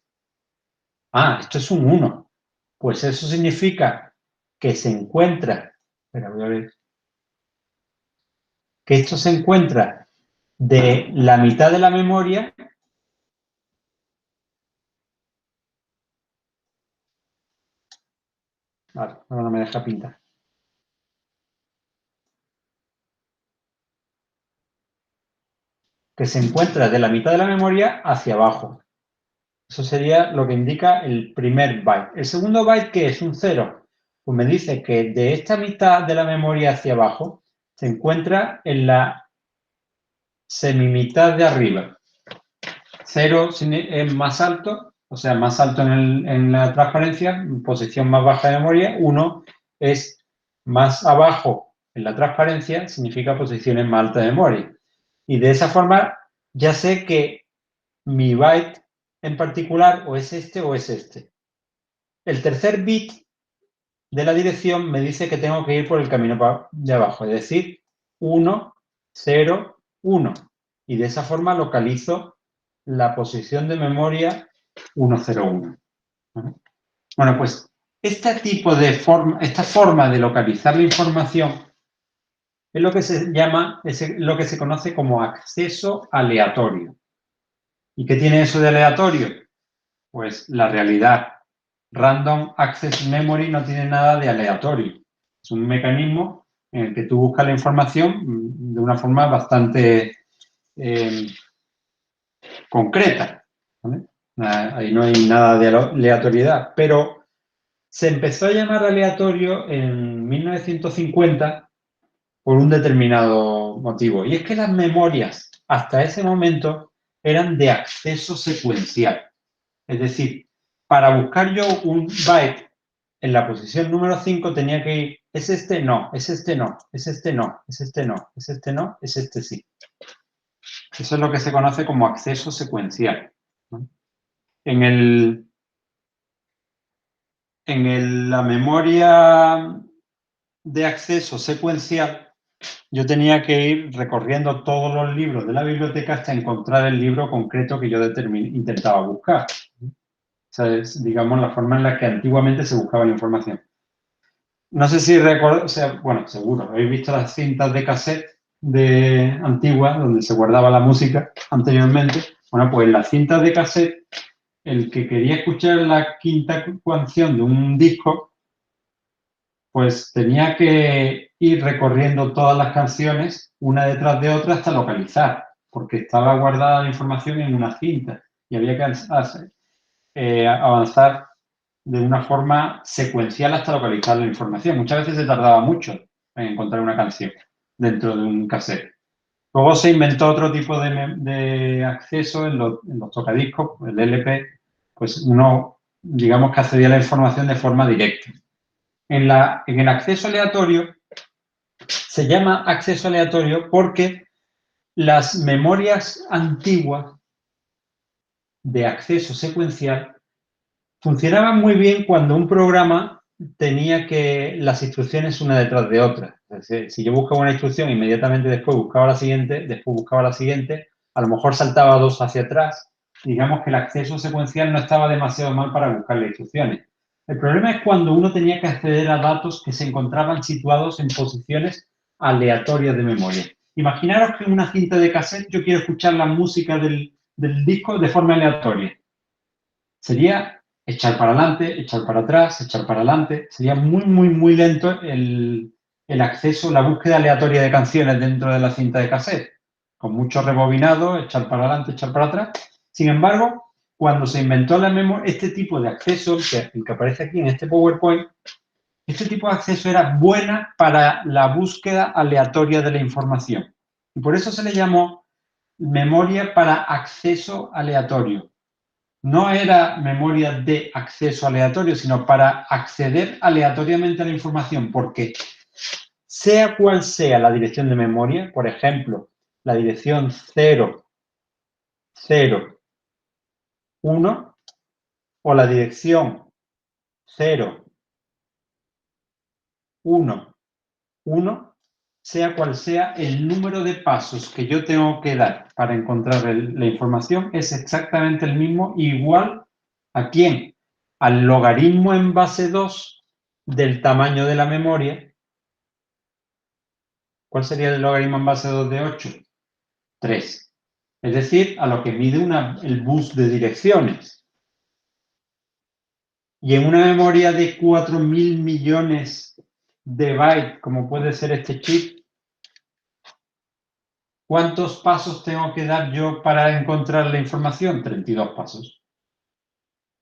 esto es un 1. Pues eso significa que se encuentra, espera, voy a ver, que esto se encuentra de la mitad de la memoria. Vale, ahora no me deja pintar. Que se encuentra de la mitad de la memoria hacia abajo. Eso sería lo que indica el primer byte. El segundo byte, ¿qué es? Un 0. Pues me dice que de esta mitad de la memoria hacia abajo se encuentra en la semimitad de arriba. 0 es más alto, o sea, más alto en la transparencia, posición más baja de memoria. 1 es más abajo en la transparencia, significa posiciones más altas de memoria. Y de esa forma ya sé que mi byte en particular o es este o es este. El tercer bit de la dirección me dice que tengo que ir por el camino de abajo, es decir, 1, 0, 1. Y de esa forma localizo la posición de memoria 101. Bueno, pues esta forma de localizar la información es lo que se llama, es lo que se conoce como acceso aleatorio. ¿Y qué tiene eso de aleatorio? Pues la realidad. Random Access Memory no tiene nada de aleatorio. Es un mecanismo en el que tú buscas la información de una forma bastante concreta, ¿vale? Ahí no hay nada de aleatoriedad, pero se empezó a llamar aleatorio en 1950 por un determinado motivo. Y es que las memorias hasta ese momento eran de acceso secuencial. Es decir, para buscar yo un byte en la posición número 5 tenía que ir, ¿es este? No, es este no, es este no, es este no, es este no, es este sí. Eso es lo que se conoce como acceso secuencial. En la memoria de acceso secuencial, yo tenía que ir recorriendo todos los libros de la biblioteca hasta encontrar el libro concreto que yo intentaba buscar. O sea, es, digamos, la forma en la que antiguamente se buscaba la información. No sé si recuerdo, o sea, bueno, seguro, habéis visto las cintas de cassette antiguas donde se guardaba la música anteriormente. Bueno, pues en las cintas de cassette, el que quería escuchar la quinta canción de un disco, pues tenía que ir recorriendo todas las canciones una detrás de otra hasta localizar, porque estaba guardada la información en una cinta y había que avanzar de una forma secuencial hasta localizar la información. Muchas veces se tardaba mucho en encontrar una canción dentro de un cassette. Luego se inventó otro tipo de acceso en los tocadiscos, el LP, pues uno, digamos que accedía a la información de forma directa. En el acceso aleatorio, se llama acceso aleatorio porque las memorias antiguas de acceso secuencial funcionaban muy bien cuando un programa tenía que las instrucciones una detrás de otra. Es decir, si yo buscaba una instrucción, inmediatamente después buscaba la siguiente, a lo mejor saltaba dos hacia atrás. Digamos que el acceso secuencial no estaba demasiado mal para buscar las instrucciones. El problema es cuando uno tenía que acceder a datos que se encontraban situados en posiciones aleatorias de memoria. Imaginaros que en una cinta de cassette yo quiero escuchar la música del disco de forma aleatoria. Sería echar para adelante, echar para atrás, echar para adelante. Sería muy, muy, muy lento el acceso, la búsqueda aleatoria de canciones dentro de la cinta de cassette, con mucho rebobinado, echar para adelante, echar para atrás. Sin embargo, cuando se inventó la memoria, este tipo de acceso, el que aparece aquí en este PowerPoint, este tipo de acceso era buena para la búsqueda aleatoria de la información. Y por eso se le llamó memoria para acceso aleatorio. No era memoria de acceso aleatorio, sino para acceder aleatoriamente a la información, porque sea cual sea la dirección de memoria, por ejemplo, la dirección 0, 0, 1 o la dirección 0, 1, 1, sea cual sea el número de pasos que yo tengo que dar para encontrar la información, es exactamente el mismo, igual a quién, al logaritmo en base 2 del tamaño de la memoria. ¿Cuál sería el logaritmo en base 2 de 8? 3. Es decir, a lo que mide el bus de direcciones. Y en una memoria de 4.000 millones de bytes, como puede ser este chip, ¿cuántos pasos tengo que dar yo para encontrar la información? 32 pasos.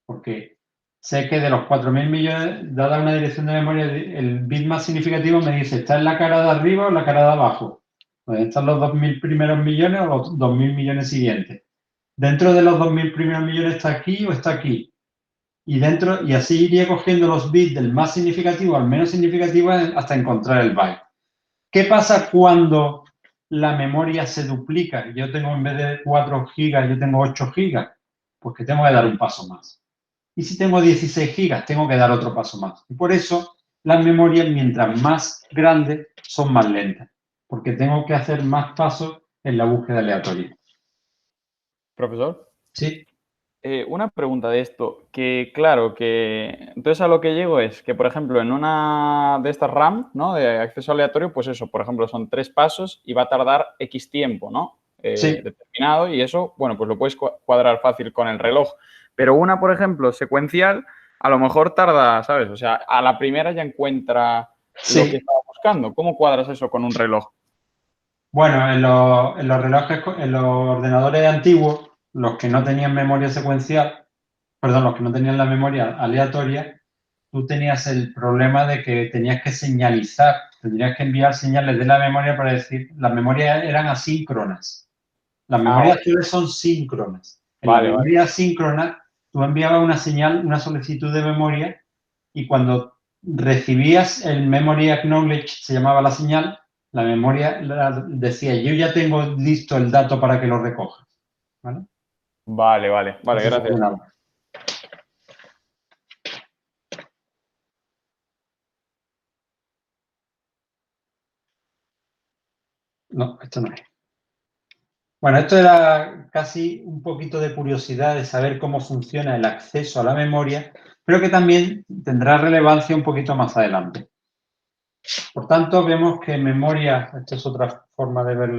Porque sé que de los 4.000 millones, dada una dirección de memoria, el bit más significativo me dice, ¿está en la cara de arriba o en la cara de abajo? Pues están los 2.000 primeros millones o los 2.000 millones siguientes. Dentro de los 2.000 primeros millones está aquí o está aquí. Y así iría cogiendo los bits del más significativo al menos significativo hasta encontrar el byte. ¿Qué pasa cuando la memoria se duplica? Yo tengo, en vez de 4 gigas, yo tengo 8 gigas. Pues que tengo que dar un paso más. Y si tengo 16 gigas, tengo que dar otro paso más. Y por eso las memorias, mientras más grandes, son más lentas. Porque tengo que hacer más pasos en la búsqueda aleatoria. Profesor. Sí. Una pregunta de esto, que claro, que entonces a lo que llego es que, por ejemplo, en una de estas RAM, ¿no? De acceso aleatorio, pues eso, por ejemplo, son 3 pasos y va a tardar X tiempo, ¿no? Sí. Determinado, y eso, bueno, pues lo puedes cuadrar fácil con el reloj. Pero una, por ejemplo, secuencial, a lo mejor tarda, ¿sabes? O sea, a la primera ya encuentra lo que estaba buscando. ¿Cómo cuadras eso con un reloj? Bueno, en los relojes, en los ordenadores antiguos, los que no tenían memoria secuencial, perdón, los que no tenían la memoria aleatoria, tú tenías el problema de que tenías que señalizar, tendrías que enviar señales de la memoria para decir, las memorias eran asíncronas. Las memorias actuales son síncronas. En la Vale, vale. memoria asíncrona, tú enviabas una señal, una solicitud de memoria, y cuando recibías el memory acknowledge, se llamaba la señal, la memoria decía, yo ya tengo listo el dato para que lo recojas. ¿Vale? Vale, Así gracias. funcionaba. No, esto no es. Bueno, esto era casi un poquito de curiosidad de saber cómo funciona el acceso a la memoria, pero que también tendrá relevancia un poquito más adelante. Por tanto, vemos que en memoria, esta es otra forma de ver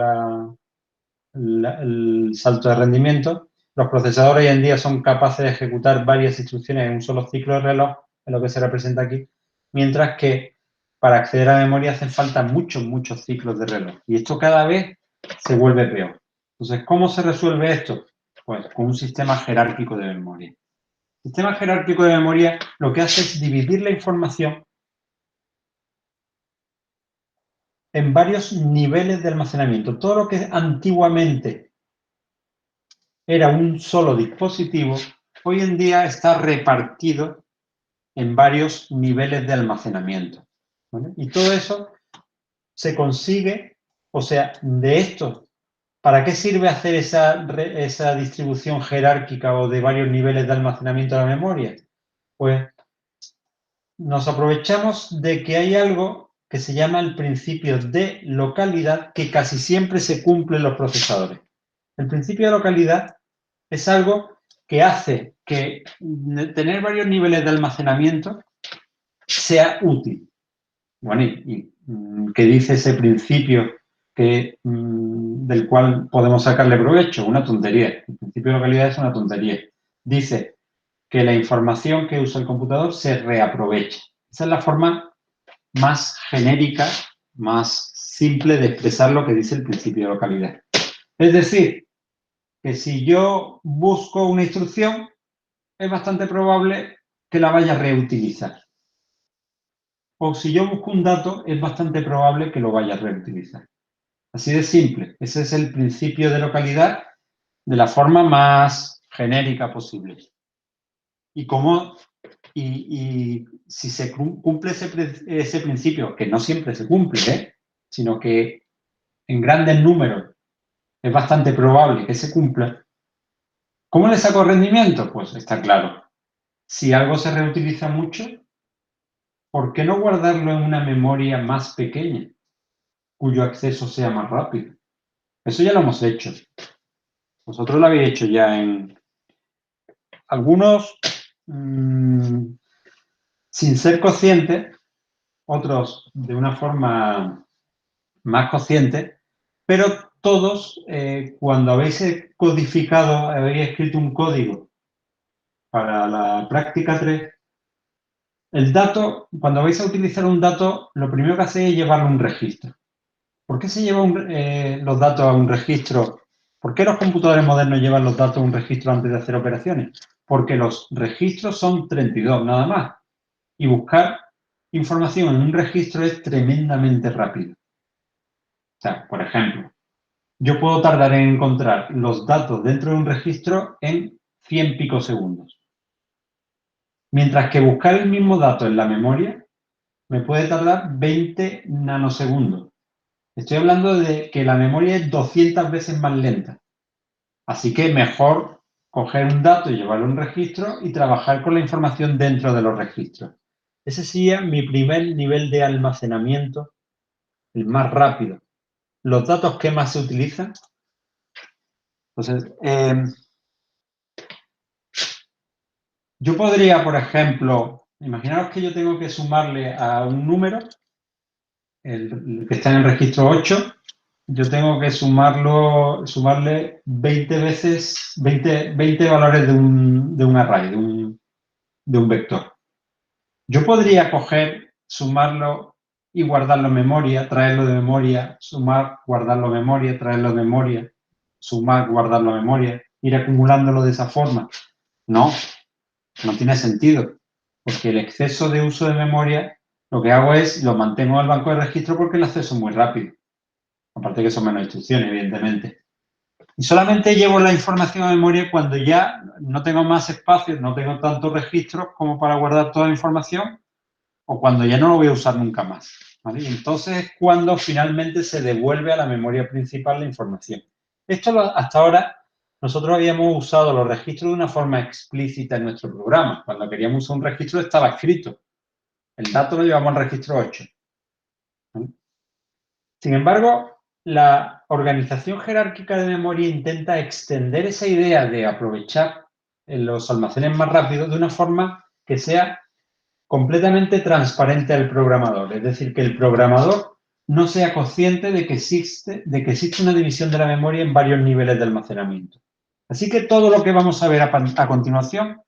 el salto de rendimiento, los procesadores hoy en día son capaces de ejecutar varias instrucciones en un solo ciclo de reloj, es lo que se representa aquí, mientras que para acceder a memoria hacen falta muchos ciclos de reloj. Y esto cada vez se vuelve peor. Entonces, ¿cómo se resuelve esto? Pues con un sistema jerárquico de memoria. El sistema jerárquico de memoria lo que hace es dividir la información en varios niveles de almacenamiento. Todo lo que antiguamente era un solo dispositivo, hoy en día está repartido en varios niveles de almacenamiento. ¿Vale? Y todo eso se consigue, o sea, de esto, ¿para qué sirve hacer esa distribución jerárquica o de varios niveles de almacenamiento de la memoria? Pues nos aprovechamos de que hay algo que se llama el principio de localidad que casi siempre se cumple en los procesadores. El principio de localidad es algo que hace que tener varios niveles de almacenamiento sea útil. Bueno, ¿qué dice ese principio del cual podemos sacarle provecho? Una tontería. El principio de localidad es una tontería. Dice que la información que usa el computador se reaprovecha. Esa es la forma más genérica, más simple de expresar lo que dice el principio de localidad. Es decir, que si yo busco una instrucción, es bastante probable que la vaya a reutilizar. O si yo busco un dato, es bastante probable que lo vaya a reutilizar. Así de simple. Ese es el principio de localidad de la forma más genérica posible. Y si se cumple ese principio, que no siempre se cumple, sino que en grandes números es bastante probable que se cumpla, ¿cómo le saco rendimiento? Pues está claro. Si algo se reutiliza mucho, ¿por qué no guardarlo en una memoria más pequeña, cuyo acceso sea más rápido? Eso ya lo hemos hecho. Vosotros lo habéis hecho ya en algunos sin ser conscientes, otros de una forma más consciente, pero todos, cuando habéis codificado, habéis escrito un código para la práctica 3, el dato, cuando vais a utilizar un dato, lo primero que hacéis es llevarlo a un registro. ¿Por qué se llevan los datos a un registro? ¿Por qué los computadores modernos llevan los datos a un registro antes de hacer operaciones? Porque los registros son 32 nada más. Y buscar información en un registro es tremendamente rápido. O sea, por ejemplo, yo puedo tardar en encontrar los datos dentro de un registro en 100 picosegundos. Mientras que buscar el mismo dato en la memoria me puede tardar 20 nanosegundos. Estoy hablando de que la memoria es 200 veces más lenta. Así que mejor coger un dato y llevarlo a un registro y trabajar con la información dentro de los registros. Ese sería mi primer nivel de almacenamiento, el más rápido. Los datos que más se utilizan. Entonces, yo podría, por ejemplo, imaginaros que yo tengo que sumarle a un número, el que está en el registro 8, yo tengo que sumarle 20 veces, 20 valores de un array, de un vector. Yo podría coger, sumarlo y guardarlo en memoria, traerlo de memoria, sumar, guardarlo en memoria, traerlo de memoria, sumar, guardarlo en memoria, ir acumulándolo de esa forma. No tiene sentido, porque el exceso de uso de memoria, lo que hago es, lo mantengo en el banco de registro porque el acceso es muy rápido. Aparte que son menos instrucciones, evidentemente. Y solamente llevo la información a memoria cuando ya no tengo más espacio, no tengo tantos registros como para guardar toda la información, o cuando ya no lo voy a usar nunca más. ¿Vale? Y entonces es cuando finalmente se devuelve a la memoria principal la información. Esto hasta ahora nosotros habíamos usado los registros de una forma explícita en nuestro programa. Cuando queríamos usar un registro estaba escrito. El dato lo llevamos al registro 8. ¿Vale? Sin embargo, la organización jerárquica de memoria intenta extender esa idea de aprovechar los almacenes más rápidos de una forma que sea completamente transparente al programador. Es decir, que el programador no sea consciente de que existe una división de la memoria en varios niveles de almacenamiento. Así que todo lo que vamos a ver a continuación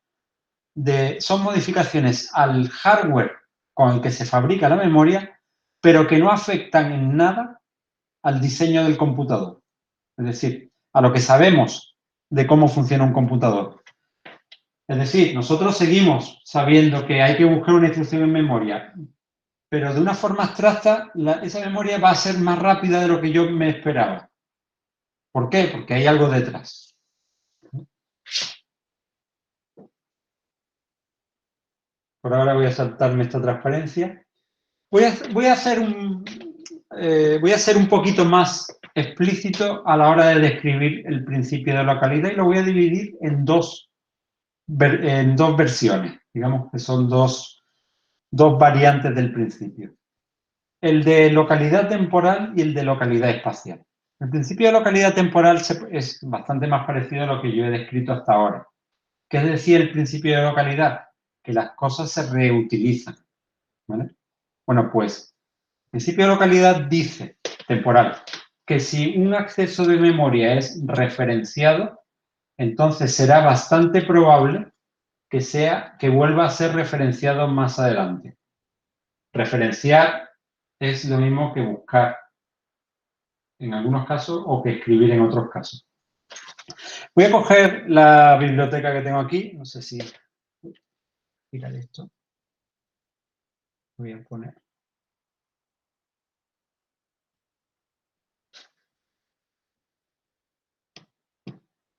son modificaciones al hardware con el que se fabrica la memoria, pero que no afectan en nada al diseño del computador. Es decir, a lo que sabemos de cómo funciona un computador. Es decir, nosotros seguimos sabiendo que hay que buscar una instrucción en memoria, pero de una forma abstracta, esa memoria va a ser más rápida de lo que yo me esperaba. ¿Por qué? Porque hay algo detrás. Por ahora voy a saltarme esta transparencia. Voy a ser un poquito más explícito a la hora de describir el principio de localidad y lo voy a dividir en dos versiones. Digamos que son dos variantes del principio. El de localidad temporal y el de localidad espacial. El principio de localidad temporal es bastante más parecido a lo que yo he descrito hasta ahora. ¿Qué decía el principio de localidad? Que las cosas se reutilizan. ¿Vale? Bueno, pues el principio de localidad dice, temporal, que si un acceso de memoria es referenciado, entonces será bastante probable que vuelva a ser referenciado más adelante. Referenciar es lo mismo que buscar en algunos casos o que escribir en otros casos. Voy a coger la biblioteca que tengo aquí. No sé si... Fíjate esto. Voy a poner...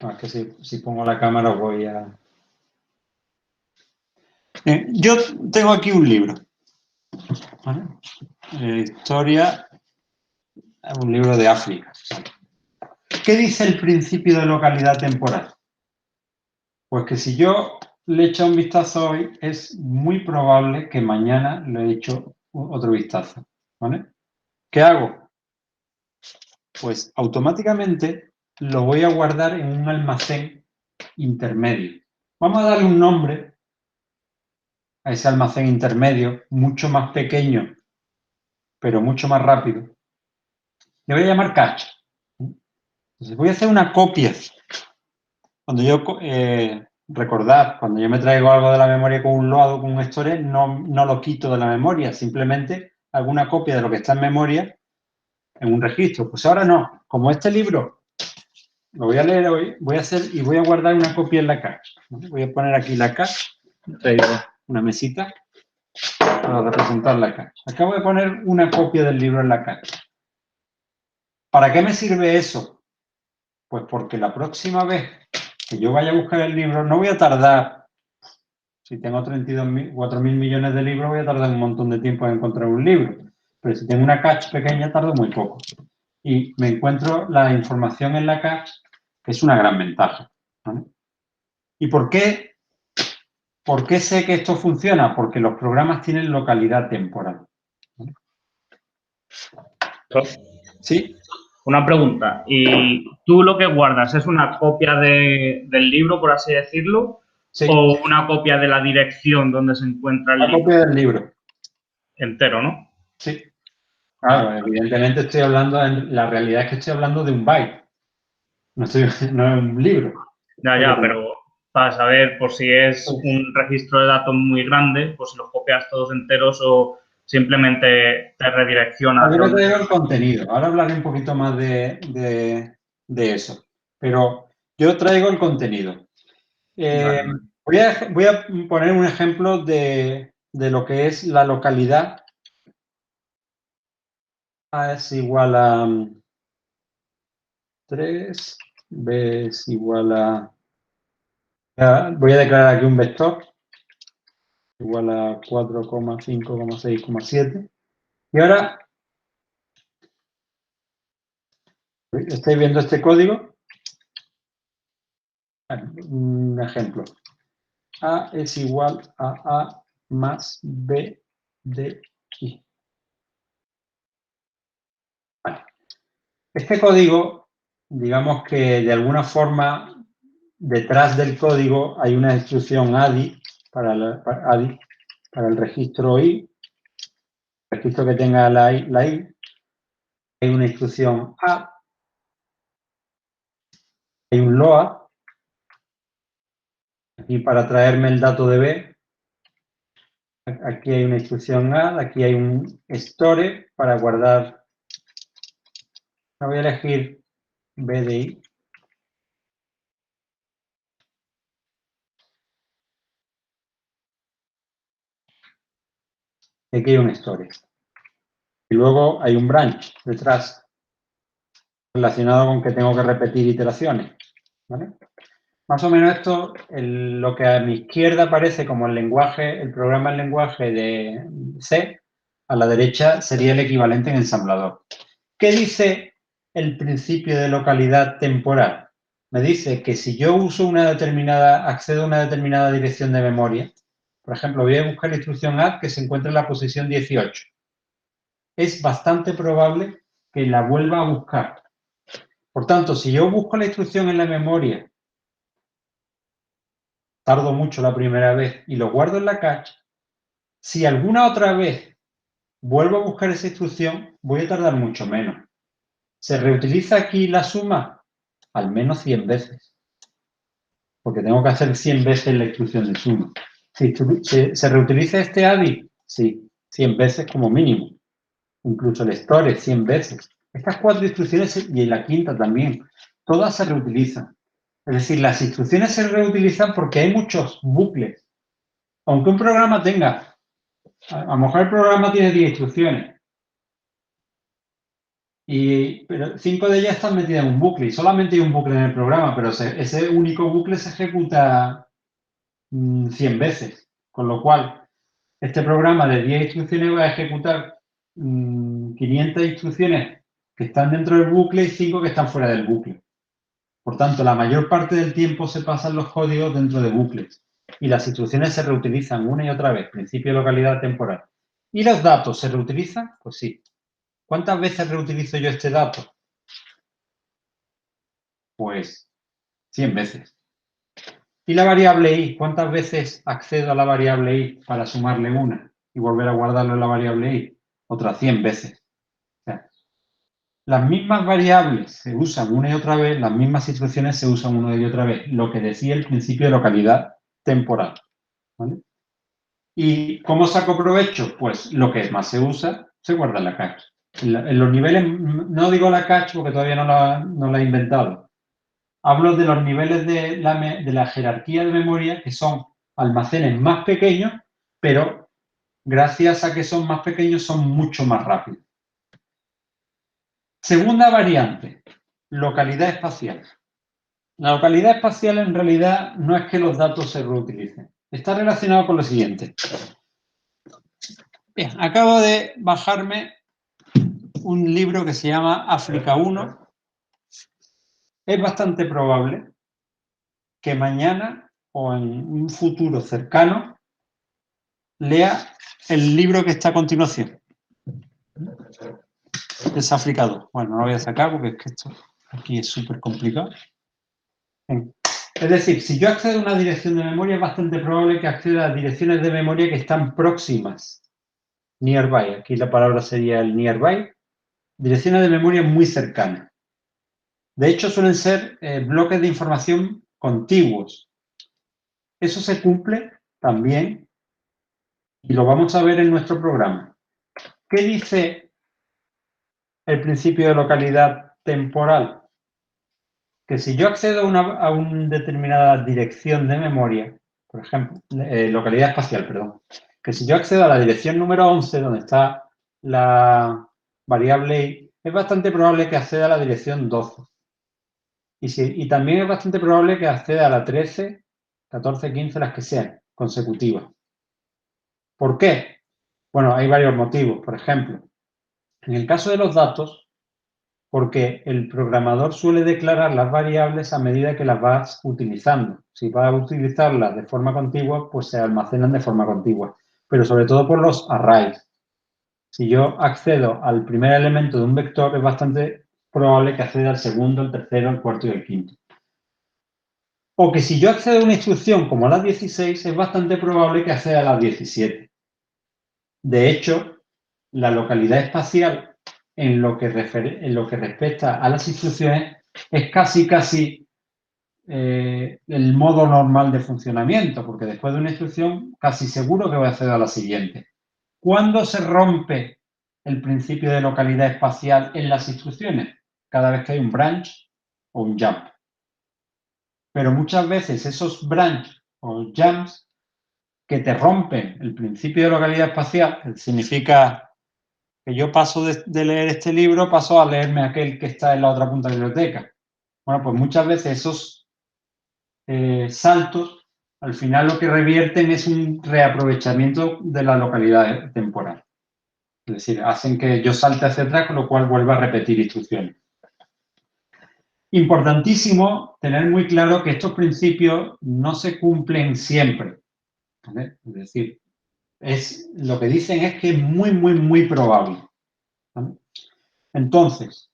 No, es que si pongo la cámara voy a... yo tengo aquí un libro. ¿Vale? Historia... Un libro de África. ¿Qué dice el principio de localidad temporal? Pues que si yo le echo un vistazo hoy, es muy probable que mañana le eche otro vistazo. ¿Vale? ¿Qué hago? Pues automáticamente lo voy a guardar en un almacén intermedio. Vamos a darle un nombre a ese almacén intermedio, mucho más pequeño, pero mucho más rápido. Le voy a llamar cache. Entonces voy a hacer una copia. Cuando yo, recordad, cuando yo me traigo algo de la memoria con un load, con un storage, no lo quito de la memoria, simplemente hago una copia de lo que está en memoria en un registro. Pues ahora no, como este libro lo voy a leer hoy, voy a guardar una copia en la cache. Voy a poner aquí la cache, traigo una mesita para representar la cache. Acabo de poner una copia del libro en la cache. ¿Para qué me sirve eso? Pues porque la próxima vez que yo vaya a buscar el libro, no voy a tardar, si tengo 4.000 millones de libros, voy a tardar un montón de tiempo en encontrar un libro. Pero si tengo una cache pequeña, tardo muy poco. Y me encuentro la información en la cache, que es una gran ventaja. ¿Vale? ¿Y por qué sé que esto funciona? Porque los programas tienen localidad temporal. ¿Vale? ¿Sí? Una pregunta. ¿Y tú lo que guardas es una copia del libro, por así decirlo? Sí. ¿O una copia de la dirección donde se encuentra el libro? La copia del libro. Entero, ¿no? Sí. Claro, evidentemente la realidad es que estoy hablando de un byte. No es un libro. Ya, pero para saber por si es un registro de datos muy grande, pues si los copias todos enteros o simplemente te redirecciona. Yo te digo el contenido. Ahora hablaré un poquito más de eso. Pero yo traigo el contenido. Vale. Voy a poner un ejemplo de lo que es la localidad. A es igual a 3, B es igual a... Voy a declarar aquí un vector igual a 4,5,6,7. Y ahora, ¿estáis viendo este código? Un ejemplo. A es igual a A más B de I. Vale. Este código, digamos que de alguna forma detrás del código hay una instrucción ADI para el registro I, el registro que tenga la I. Hay una instrucción A, hay un LOAD, aquí para traerme el dato de B. Aquí hay una instrucción add, aquí hay un store para guardar. Voy a elegir BDI. Y aquí hay un store. Y luego hay un branch detrás relacionado con que tengo que repetir iteraciones. ¿Vale? Más o menos esto, lo que a mi izquierda aparece como el lenguaje, el programa en lenguaje de C, a la derecha sería el equivalente en ensamblador. ¿Qué dice el principio de localidad temporal? Me dice que si yo uso accedo a una determinada dirección de memoria, por ejemplo, voy a buscar la instrucción add que se encuentra en la posición 18. Es bastante probable que la vuelva a buscar. Por tanto, si yo busco la instrucción en la memoria, tardo mucho la primera vez y lo guardo en la cache, si alguna otra vez vuelvo a buscar esa instrucción, voy a tardar mucho menos. ¿Se reutiliza aquí la suma? Al menos 100 veces. Porque tengo que hacer 100 veces la instrucción de suma. ¿Se reutiliza este ADI? Sí, 100 veces como mínimo. Incluso el store 100 veces. Estas 4 instrucciones y la quinta también, todas se reutilizan. Es decir, las instrucciones se reutilizan porque hay muchos bucles. Aunque un programa tenga, a lo mejor el programa tiene 10 instrucciones, pero 5 de ellas están metidas en un bucle y solamente hay un bucle en el programa, pero ese único bucle se ejecuta 100 veces. Con lo cual, este programa de 10 instrucciones va a ejecutar 500 instrucciones que están dentro del bucle y 5 que están fuera del bucle. Por tanto, la mayor parte del tiempo se pasan los códigos dentro de bucles y las instrucciones se reutilizan una y otra vez, principio de localidad temporal. ¿Y los datos se reutilizan? Pues sí. ¿Cuántas veces reutilizo yo este dato? Pues 100 veces. ¿Y la variable i? ¿Cuántas veces accedo a la variable i para sumarle una y volver a guardarlo en la variable i? Otras 100 veces. O sea, las mismas variables se usan una y otra vez, las mismas instrucciones se usan una y otra vez, lo que decía el principio de localidad temporal. ¿Vale? ¿Y cómo saco provecho? Pues lo que más se usa se guarda en la cache. En los niveles, no digo la cache porque todavía no la he inventado. Hablo de los niveles de la jerarquía de memoria, que son almacenes más pequeños, pero gracias a que son más pequeños son mucho más rápidos. Segunda variante, localidad espacial. La localidad espacial en realidad no es que los datos se reutilicen. Está relacionado con lo siguiente. Bien, acabo de bajarme un libro que se llama África 1. Es bastante probable que mañana o en un futuro cercano lea el libro que está a continuación. Es África 2. Bueno, no lo voy a sacar porque es que esto aquí es súper complicado. Bien. Es decir, si yo accedo a una dirección de memoria, es bastante probable que acceda a direcciones de memoria que están próximas. Nearby. Aquí la palabra sería el nearby. Direcciones de memoria muy cercanas. De hecho, suelen ser bloques de información contiguos. Eso se cumple también y lo vamos a ver en nuestro programa. ¿Qué dice el principio de localidad temporal? Que si yo accedo a una determinada dirección de memoria, por ejemplo, localidad espacial, perdón, que si yo accedo a la dirección número 11, donde está la variable i, es bastante probable que acceda a la dirección 12. Y también es bastante probable que acceda a la 13, 14, 15, las que sean, consecutivas. ¿Por qué? Bueno, hay varios motivos. Por ejemplo, en el caso de los datos, porque el programador suele declarar las variables a medida que las vas utilizando. Si vas a utilizarlas de forma contigua, pues se almacenan de forma contigua. Pero sobre todo por los arrays. Si yo accedo al primer elemento de un vector, es bastante probable que acceda al segundo, el tercero, el cuarto y el quinto. O que si yo accedo a una instrucción como las 16, es bastante probable que acceda a las 17. De hecho, la localidad espacial en lo que respecta a las instrucciones es casi el modo normal de funcionamiento, porque después de una instrucción casi seguro que voy a acceder a la siguiente. ¿Cuándo se rompe el principio de localidad espacial en las instrucciones? Cada vez que hay un branch o un jump. Pero muchas veces esos branch o jumps que te rompen el principio de localidad espacial, que significa que yo paso de leer este libro, paso a leerme aquel que está en la otra punta de la biblioteca. Bueno, pues muchas veces esos saltos, al final lo que revierten es un reaprovechamiento de la localidad temporal. Es decir, hacen que yo salte hacia atrás, con lo cual vuelva a repetir instrucciones. Importantísimo tener muy claro que estos principios no se cumplen siempre, ¿vale? Es decir, lo que dicen es que es muy probable, ¿vale? Entonces,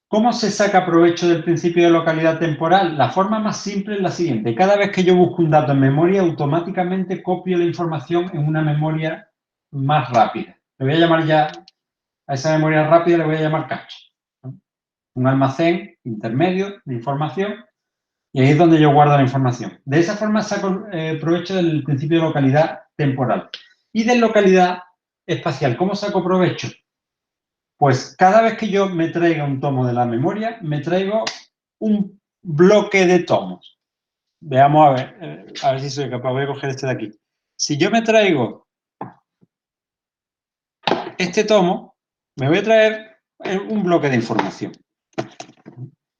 ¿cómo se saca provecho del principio de localidad temporal? La forma más simple es la siguiente. Cada vez que yo busco un dato en memoria, automáticamente copio la información en una memoria más rápida. Le voy a llamar ya a esa memoria rápida, le voy a llamar cache, ¿no? Un almacén intermedio de información, y ahí es donde yo guardo la información. De esa forma saco provecho del principio de localidad temporal. Y de localidad espacial, ¿cómo saco provecho? Pues cada vez que yo me traiga un tomo de la memoria, me traigo un bloque de tomos. Veamos a ver si soy capaz. Voy a coger este de aquí. Si yo me traigo este tomo, me voy a traer un bloque de información.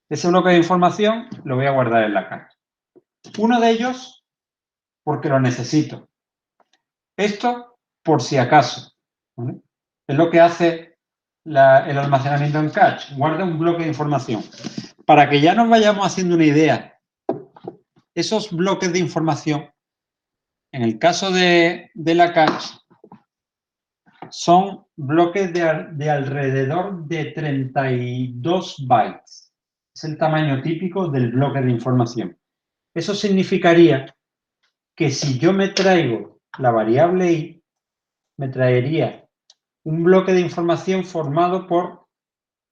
Ese bloque de información lo voy a guardar en la caja. Uno de ellos, porque lo necesito. Esto, por si acaso, ¿vale? Es lo que hace el almacenamiento en cache. Guarda un bloque de información. Para que ya nos vayamos haciendo una idea, esos bloques de información, en el caso de la cache, son bloques de alrededor de 32 bytes. Es el tamaño típico del bloque de información. Eso significaría que si yo me traigo la variable i, me traería un bloque de información formado por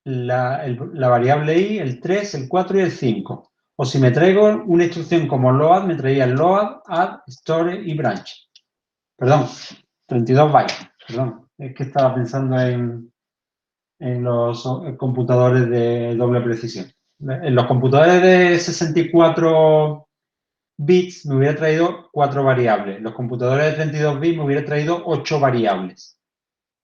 la variable i, el 3, el 4 y el 5. O si me traigo una instrucción como load, me traía el load, add, store y branch. Perdón, 32 bytes. Perdón, es que estaba pensando en los computadores de doble precisión. En los computadores de 64 bits me hubiera traído 4 variables. Los computadores de 32 bits me hubiera traído 8 variables.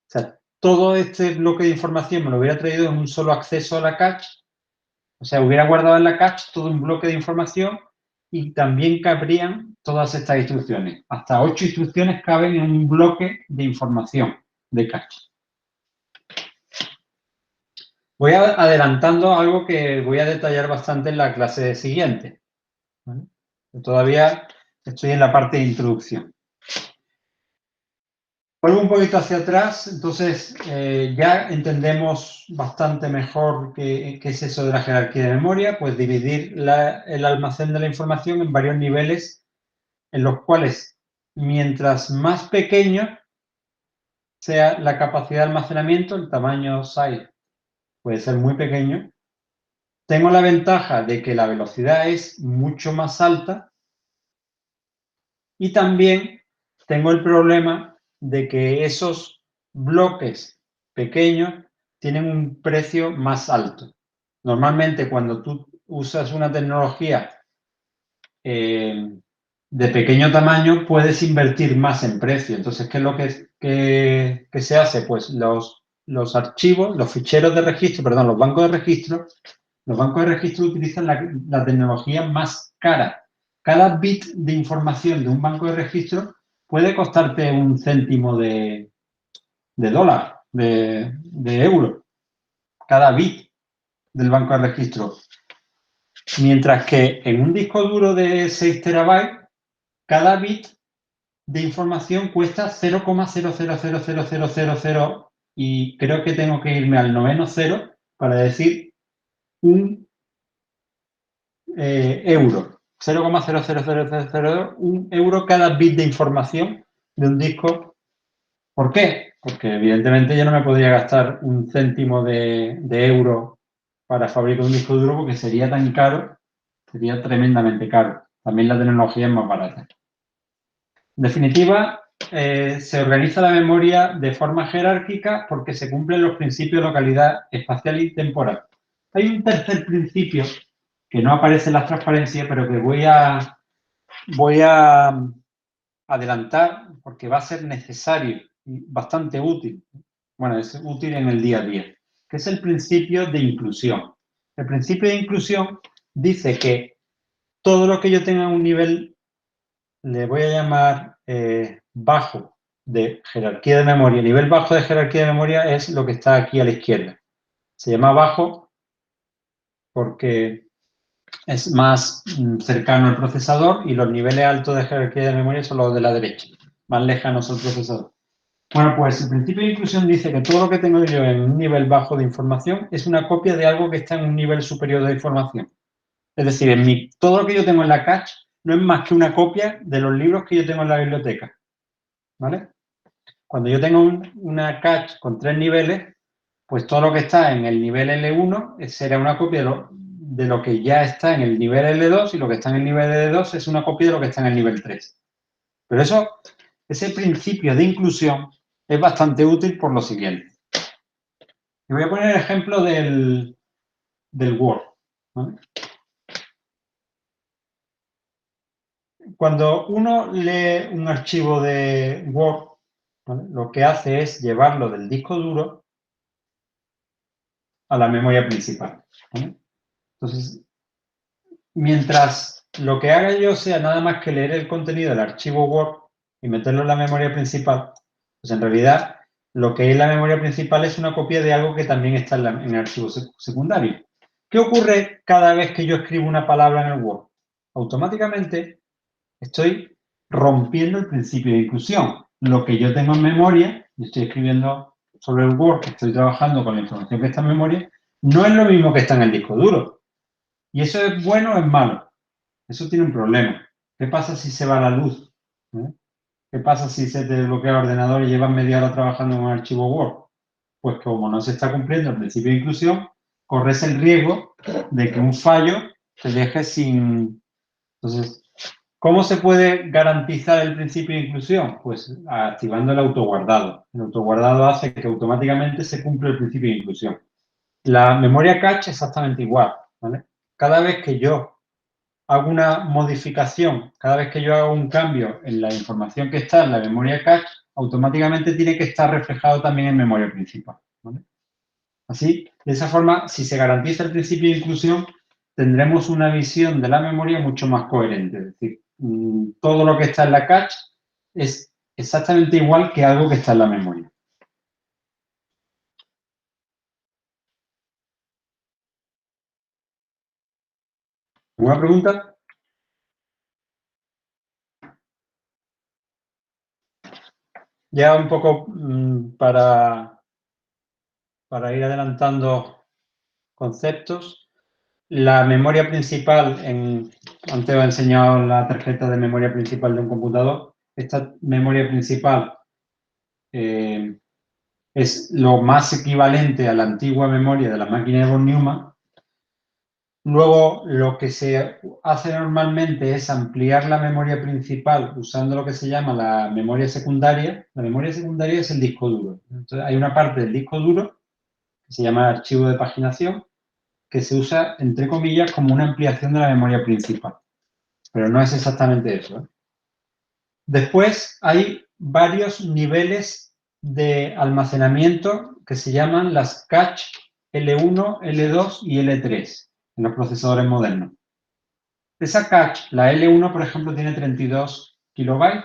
O sea, todo este bloque de información me lo hubiera traído en un solo acceso a la cache. O sea, hubiera guardado en la cache todo un bloque de información y también cabrían todas estas instrucciones. Hasta 8 instrucciones caben en un bloque de información de cache. Voy adelantando algo que voy a detallar bastante en la clase siguiente, ¿vale? Todavía estoy en la parte de introducción. Vuelvo un poquito hacia atrás, entonces ya entendemos bastante mejor qué es eso de la jerarquía de memoria, pues dividir el almacén de la información en varios niveles en los cuales mientras más pequeño sea la capacidad de almacenamiento, el tamaño size puede ser muy pequeño, tengo la ventaja de que la velocidad es mucho más alta y también tengo el problema de que esos bloques pequeños tienen un precio más alto. Normalmente cuando tú usas una tecnología de pequeño tamaño puedes invertir más en precio. Entonces, ¿qué es lo que se hace? Pues los archivos, los ficheros de registro, perdón, los bancos de registro utilizan la tecnología más cara. Cada bit de información de un banco de registro puede costarte un céntimo de dólar, de euro, cada bit del banco de registro. Mientras que en un disco duro de 6 terabytes, cada bit de información cuesta 0,000000 y creo que tengo que irme al noveno cero para decir un euro. 0,00001 euro cada bit de información de un disco. ¿Por qué? Porque evidentemente yo no me podría gastar un céntimo de euro para fabricar un disco duro porque sería tan caro, sería tremendamente caro. También la tecnología es más barata. En definitiva, se organiza la memoria de forma jerárquica porque se cumplen los principios de localidad espacial y temporal. Hay un tercer principio que no aparece en las transparencias, pero que voy a adelantar porque va a ser necesario y bastante útil. Bueno, es útil en el día a día, que es el principio de inclusión. El principio de inclusión dice que todo lo que yo tenga un nivel, le voy a llamar bajo de jerarquía de memoria. El nivel bajo de jerarquía de memoria es lo que está aquí a la izquierda. Se llama bajo porque es más cercano al procesador y los niveles altos de jerarquía de memoria son los de la derecha, más lejanos al procesador. Bueno, pues el principio de inclusión dice que todo lo que tengo yo en un nivel bajo de información es una copia de algo que está en un nivel superior de información. Es decir, todo lo que yo tengo en la cache no es más que una copia de los libros que yo tengo en la biblioteca. ¿Vale? Cuando yo tengo una cache con 3 niveles, pues todo lo que está en el nivel L1 será una copia de lo que ya está en el nivel L2 y lo que está en el nivel L2 es una copia de lo que está en el nivel 3. Pero ese principio de inclusión es bastante útil por lo siguiente. Y voy a poner el ejemplo del Word. ¿Vale? Cuando uno lee un archivo de Word, ¿vale? Lo que hace es llevarlo del disco duro a la memoria principal. ¿Vale? Entonces, mientras lo que haga yo sea nada más que leer el contenido del archivo Word y meterlo en la memoria principal, pues en realidad lo que es la memoria principal es una copia de algo que también está en el archivo secundario. ¿Qué ocurre cada vez que yo escribo una palabra en el Word? Automáticamente estoy rompiendo el principio de inclusión. Lo que yo tengo en memoria, y estoy escribiendo sobre el Word, que estoy trabajando con la información que está en memoria, no es lo mismo que está en el disco duro. ¿Y eso es bueno o es malo? Eso tiene un problema. ¿Qué pasa si se va la luz? ¿Eh? ¿Qué pasa si se te bloquea el ordenador y llevas media hora trabajando en un archivo Word? Pues como no se está cumpliendo el principio de inclusión, corres el riesgo de que un fallo te deje sin... Entonces, ¿cómo se puede garantizar el principio de inclusión? Pues activando el autoguardado. El autoguardado hace que automáticamente se cumpla el principio de inclusión. La memoria cache es exactamente igual, ¿vale? Cada vez que yo hago una modificación, cada vez que yo hago un cambio en la información que está en la memoria cache, automáticamente tiene que estar reflejado también en memoria principal, ¿vale? Así, de esa forma, si se garantiza el principio de inclusión, tendremos una visión de la memoria mucho más coherente. Es decir, todo lo que está en la cache es exactamente igual que algo que está en la memoria. ¿Alguna pregunta? Ya un poco para ir adelantando conceptos. La memoria principal, antes os he enseñado la tarjeta de memoria principal de un computador. Esta memoria principal es lo más equivalente a la antigua memoria de la máquina de von Neumann. Luego, lo que se hace normalmente es ampliar la memoria principal usando lo que se llama la memoria secundaria. La memoria secundaria es el disco duro. Entonces, hay una parte del disco duro que se llama archivo de paginación, que se usa, entre comillas, como una ampliación de la memoria principal. Pero no es exactamente eso, ¿eh? Después hay varios niveles de almacenamiento que se llaman las cache L1, L2 y L3 en los procesadores modernos. Esa cache, la L1, por ejemplo, tiene 32 kilobytes,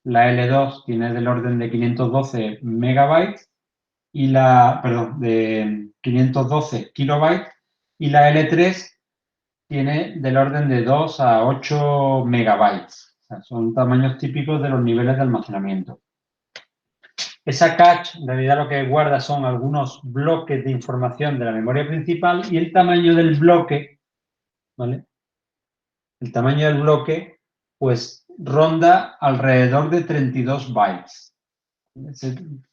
la L2 tiene del orden de 512 megabytes y de 512 kilobytes y la L3 tiene del orden de 2 a 8 megabytes. O sea, son tamaños típicos de los niveles de almacenamiento. Esa cache, en realidad, lo que guarda son algunos bloques de información de la memoria principal y el tamaño del bloque, ¿vale? El tamaño del bloque, pues, ronda alrededor de 32 bytes.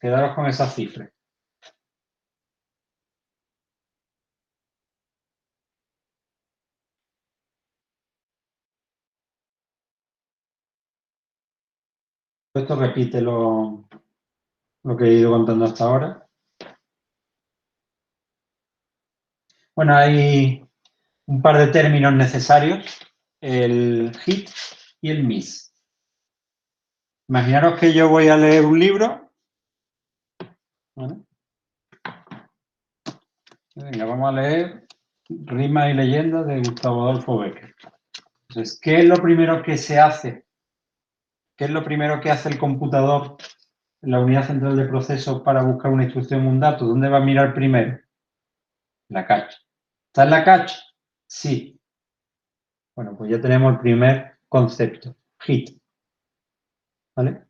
Quedaros con esa cifra. Esto repite lo que he ido contando hasta ahora. Bueno, hay un par de términos necesarios, el hit y el miss. Imaginaros que yo voy a leer un libro. ¿Vale? Venga, vamos a leer Rimas y leyendas de Gustavo Adolfo Bécquer. Entonces, ¿qué es lo primero que se hace? ¿Qué es lo primero que hace el computador en la unidad central de procesos para buscar una instrucción o un dato? ¿Dónde va a mirar primero? La cache. ¿Está en la cache? Sí. Bueno, pues ya tenemos el primer concepto, hit. ¿Vale?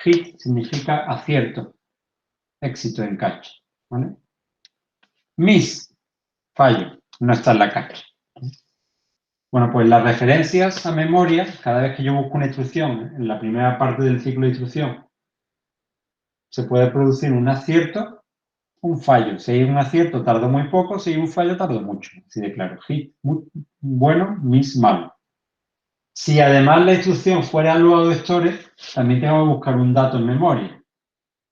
Hit significa acierto, éxito en cache. ¿Vale? Miss, fallo, no está en la cache. Bueno, pues las referencias a memoria, cada vez que yo busco una instrucción en la primera parte del ciclo de instrucción, se puede producir un acierto, un fallo. Si hay un acierto, tardó muy poco, si hay un fallo, tardó mucho. Así de claro, hit, muy bueno, miss, malo. Si además la instrucción fuera luego de vectores, también tengo que buscar un dato en memoria.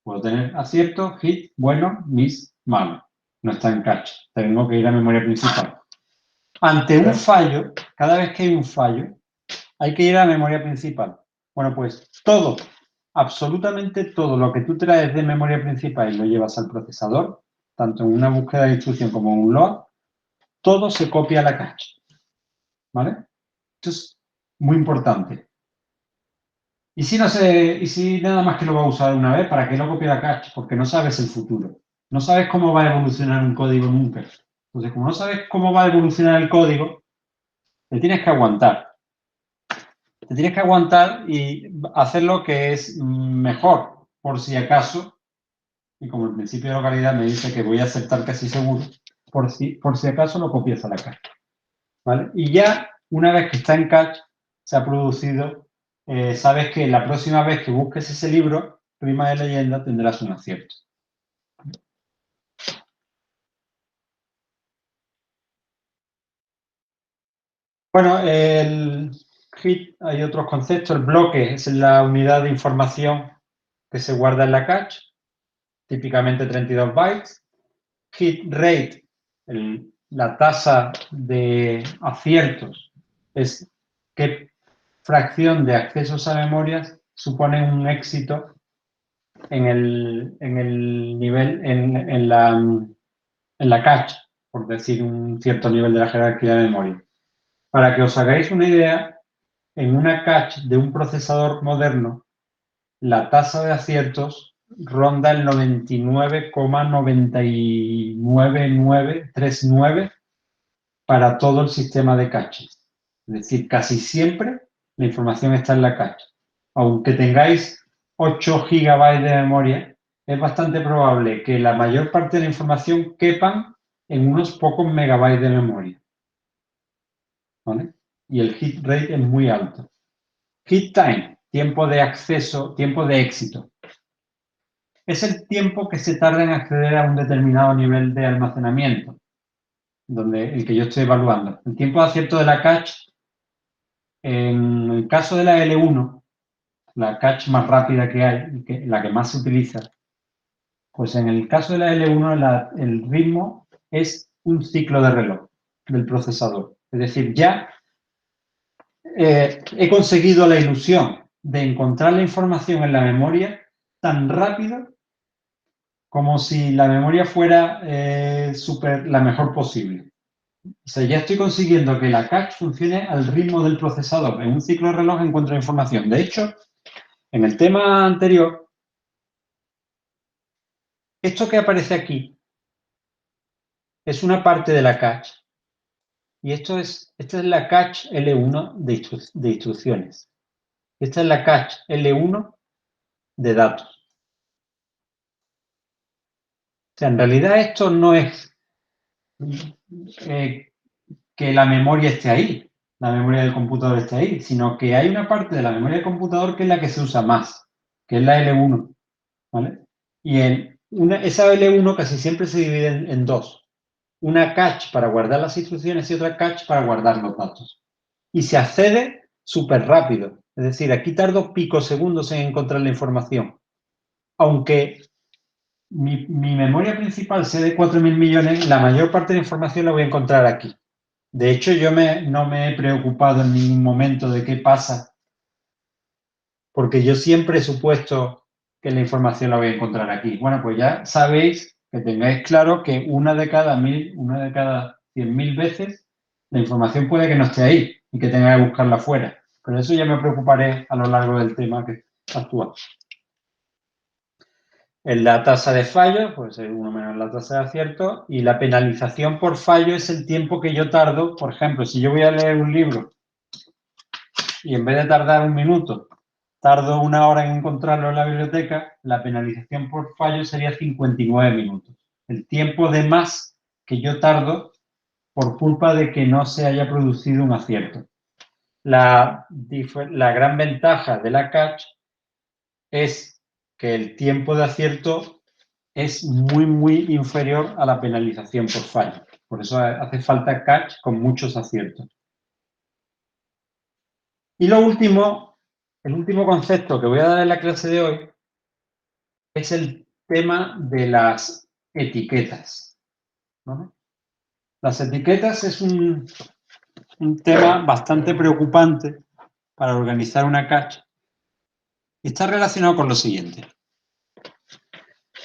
Puedo tener acierto, hit, bueno, miss, malo. No está en cache. Tengo que ir a memoria principal. Ante un fallo, cada vez que hay un fallo, hay que ir a la memoria principal. Bueno, pues todo, absolutamente todo lo que tú traes de memoria principal y lo llevas al procesador, tanto en una búsqueda de instrucción como en un load, todo se copia a la cache. ¿Vale? Esto es muy importante. Y si nada más que lo va a usar una vez, ¿para qué lo copia la cache? Porque no sabes el futuro. No sabes cómo va a evolucionar un código nunca. Entonces, como no sabes cómo va a evolucionar el código, te tienes que aguantar. Te tienes que aguantar y hacer lo que es mejor, por si acaso, y como el principio de localidad me dice que voy a aceptar casi seguro, por si acaso lo copias a la cache. ¿Vale? Y ya, una vez que está en cache, se ha producido, sabes que la próxima vez que busques ese libro, Rima de leyenda, tendrás un acierto. Bueno, el hit, hay otros conceptos. El bloque es la unidad de información que se guarda en la cache, típicamente 32 bytes. Hit rate, la tasa de aciertos, es qué fracción de accesos a memorias supone un éxito en el nivel, en la cache, por decir un cierto nivel de la jerarquía de memoria. Para que os hagáis una idea, en una cache de un procesador moderno, la tasa de aciertos ronda el 99,99939 para todo el sistema de caches. Es decir, casi siempre la información está en la cache. Aunque tengáis 8 GB de memoria, es bastante probable que la mayor parte de la información quepan en unos pocos megabytes de memoria. ¿Vale? Y el hit rate es muy alto. Hit time, tiempo de acceso, tiempo de éxito. Es el tiempo que se tarda en acceder a un determinado nivel de almacenamiento, el que yo estoy evaluando. El tiempo de acierto de la cache, en el caso de la L1, la cache más rápida que hay, la que más se utiliza, pues en el caso de la L1 el ritmo es un ciclo de reloj del procesador. Es decir, ya he conseguido la ilusión de encontrar la información en la memoria tan rápido como si la memoria fuera la mejor posible. O sea, ya estoy consiguiendo que la cache funcione al ritmo del procesador. En un ciclo de reloj encuentro información. De hecho, en el tema anterior, esto que aparece aquí es una parte de la cache. Y esta es la cache L1 de instrucciones. Esta es la cache L1 de datos. sea, en realidad esto no es que la memoria esté ahí, la memoria del computador esté ahí, sino que hay una parte de la memoria del computador que es la que se usa más, que es la L1, ¿vale? Y esa L1 casi siempre se divide en dos. Una cache para guardar las instrucciones y otra cache para guardar los datos. Y se accede súper rápido. Es decir, aquí tardo picosegundos en encontrar la información. Aunque mi memoria principal sea de 4.000 millones, la mayor parte de la información la voy a encontrar aquí. De hecho, yo no me he preocupado en ningún momento de qué pasa, porque yo siempre he supuesto que la información la voy a encontrar aquí. Bueno, pues ya sabéis, que tengáis claro que una de cada 100.000 veces, la información puede que no esté ahí y que tenga que buscarla fuera. Pero eso ya me preocuparé a lo largo del tema que actúa. En la tasa de fallo, pues es 1 menos la tasa de acierto, y la penalización por fallo es el tiempo que yo tardo. Por ejemplo, si yo voy a leer un libro y en vez de tardar 1 minuto, tardo 1 hora en encontrarlo en la biblioteca, la penalización por fallo sería 59 minutos. El tiempo de más que yo tardo por culpa de que no se haya producido un acierto. La gran ventaja de la cache es que el tiempo de acierto es muy, muy inferior a la penalización por fallo. Por eso hace falta cache con muchos aciertos. Y lo último, el último concepto que voy a dar en la clase de hoy es el tema de las etiquetas, ¿vale? Las etiquetas es un tema bastante preocupante para organizar una cache. Y está relacionado con lo siguiente.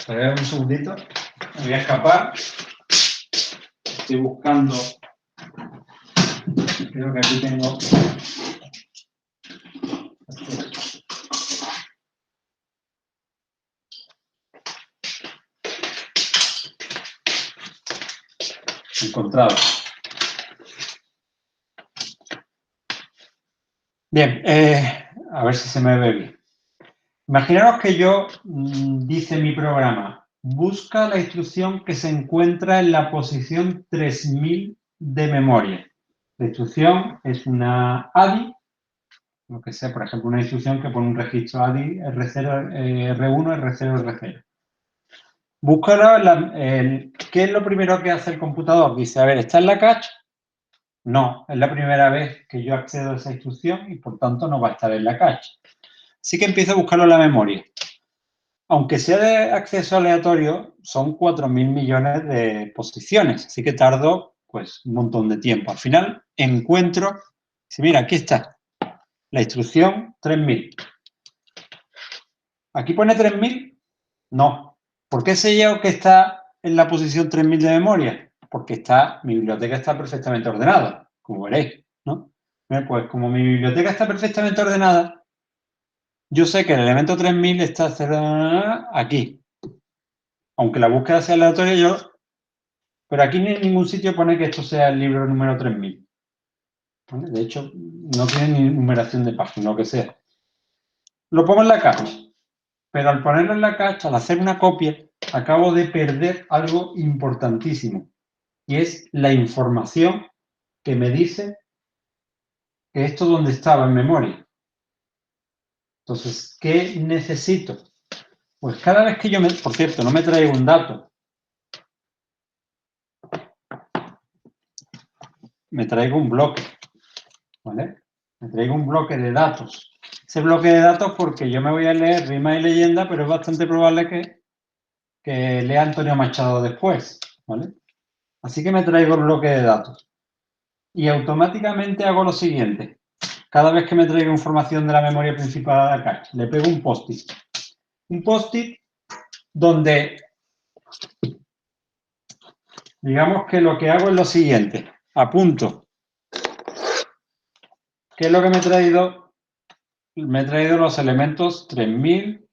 A ver, un segundito. Me voy a escapar. Estoy buscando. Creo que aquí tengo. Encontrado. Bien, a ver si se me ve bien. Imaginaros que yo dice mi programa, busca la instrucción que se encuentra en la posición 3000 de memoria. La instrucción es una ADI, lo que sea, por ejemplo, una instrucción que pone un registro ADI R0, R1, R0, R0. Búscalo, ¿qué es lo primero que hace el computador? Dice, a ver, ¿está en la cache? No, es la primera vez que yo accedo a esa instrucción y por tanto no va a estar en la cache. Así que empiezo a buscarlo en la memoria. Aunque sea de acceso aleatorio, son 4.000 millones de posiciones, así que tardo pues un montón de tiempo. Al final encuentro, mira, aquí está, la instrucción 3000. ¿Aquí pone 3000? No. ¿Por qué sé yo que está en la posición 3000 de memoria? Porque mi biblioteca está perfectamente ordenada, como veréis, ¿no? Pues como mi biblioteca está perfectamente ordenada, yo sé que el elemento 3000 está aquí. Aunque la búsqueda sea aleatoria, pero aquí en ningún sitio pone que esto sea el libro número 3000. ¿Vale? De hecho, no tiene ni numeración de página, lo que sea. Lo pongo en la cache, pero al ponerlo en la cache, al hacer una copia, acabo de perder algo importantísimo, y es la información que me dice que esto donde estaba en memoria. Entonces, ¿qué necesito? Pues cada vez que por cierto, no me traigo un dato, me traigo un bloque, ¿vale? Me traigo un bloque de datos. Ese bloque de datos porque yo me voy a leer Rima y Leyenda, pero es bastante probable que lea Antonio Machado después, ¿vale? Así que me traigo el bloque de datos. Y automáticamente hago lo siguiente. Cada vez que me traigo información de la memoria principal de la cache, le pego un post-it. Un post-it donde, digamos que lo que hago es lo siguiente. Apunto. ¿Qué es lo que me he traído? Me he traído los elementos 3000,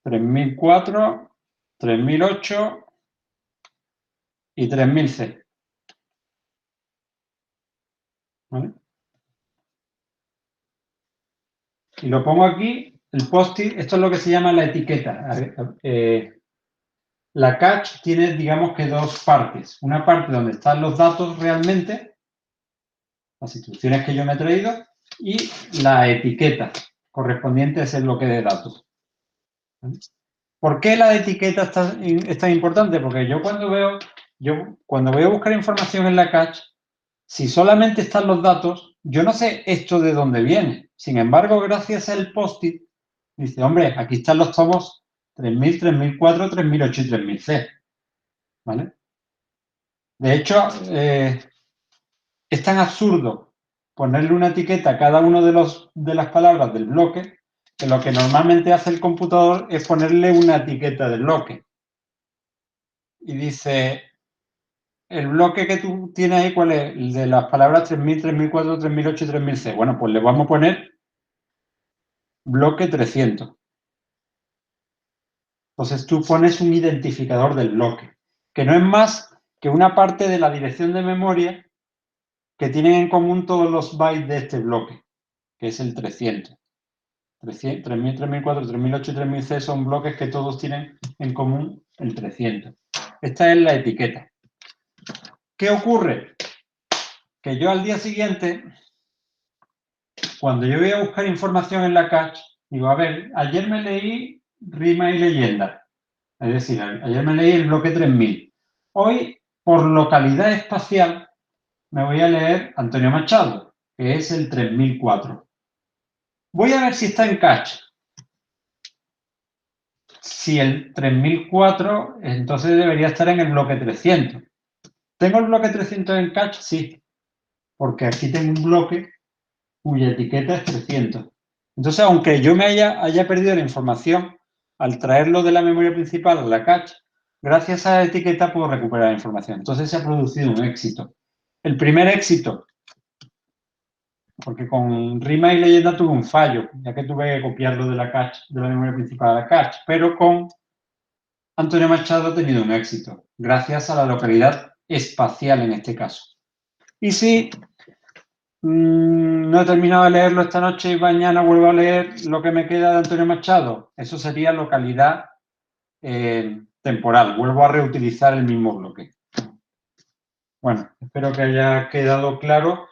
3004, 3008 y 3000C. ¿Vale? Y lo pongo aquí, el post-it, esto es lo que se llama la etiqueta. la cache tiene, digamos que dos partes. Una parte donde están los datos realmente, las instrucciones que yo me he traído, y la etiqueta correspondiente a ese bloque de datos. ¿Por qué la etiqueta es tan importante? Porque yo cuando voy a buscar información en la cache, si solamente están los datos, yo no sé esto de dónde viene. Sin embargo, gracias al post-it, dice, hombre, aquí están los tomos 3000, 3004, 3008 y 3000C. ¿Vale? De hecho, es tan absurdo ponerle una etiqueta a cada uno de las palabras del bloque que lo que normalmente hace el computador es ponerle una etiqueta del bloque. Y dice, el bloque que tú tienes ahí, ¿cuál es? El de las palabras 3000, 3004, 3008 y 3000C. Bueno, pues le vamos a poner bloque 300. Entonces tú pones un identificador del bloque, que no es más que una parte de la dirección de memoria que tienen en común todos los bytes de este bloque, que es el 300. 3000, 3004, 3008 y 3000C son bloques que todos tienen en común el 300. Esta es la etiqueta. ¿Qué ocurre? Que yo al día siguiente, cuando yo voy a buscar información en la cache, digo, a ver, ayer me leí rima y leyenda. Es decir, ayer me leí el bloque 3000. Hoy, por localidad espacial, me voy a leer Antonio Machado, que es el 3004. Voy a ver si está en cache. Si el 3004, entonces debería estar en el bloque 300. ¿Tengo el bloque 300 en cache? Sí, porque aquí tengo un bloque cuya etiqueta es 300. Entonces, aunque yo me haya perdido la información al traerlo de la memoria principal a la cache, gracias a la etiqueta puedo recuperar la información. Entonces se ha producido un éxito. El primer éxito, porque con rima y leyenda tuve un fallo, ya que tuve que copiarlo de la cache, de la memoria principal a la cache, pero con Antonio Machado ha tenido un éxito, gracias a la localidad espacial en este caso. Y si no he terminado de leerlo esta noche y mañana vuelvo a leer lo que me queda de Antonio Machado, eso sería localidad temporal, vuelvo a reutilizar el mismo bloque. Bueno, espero que haya quedado claro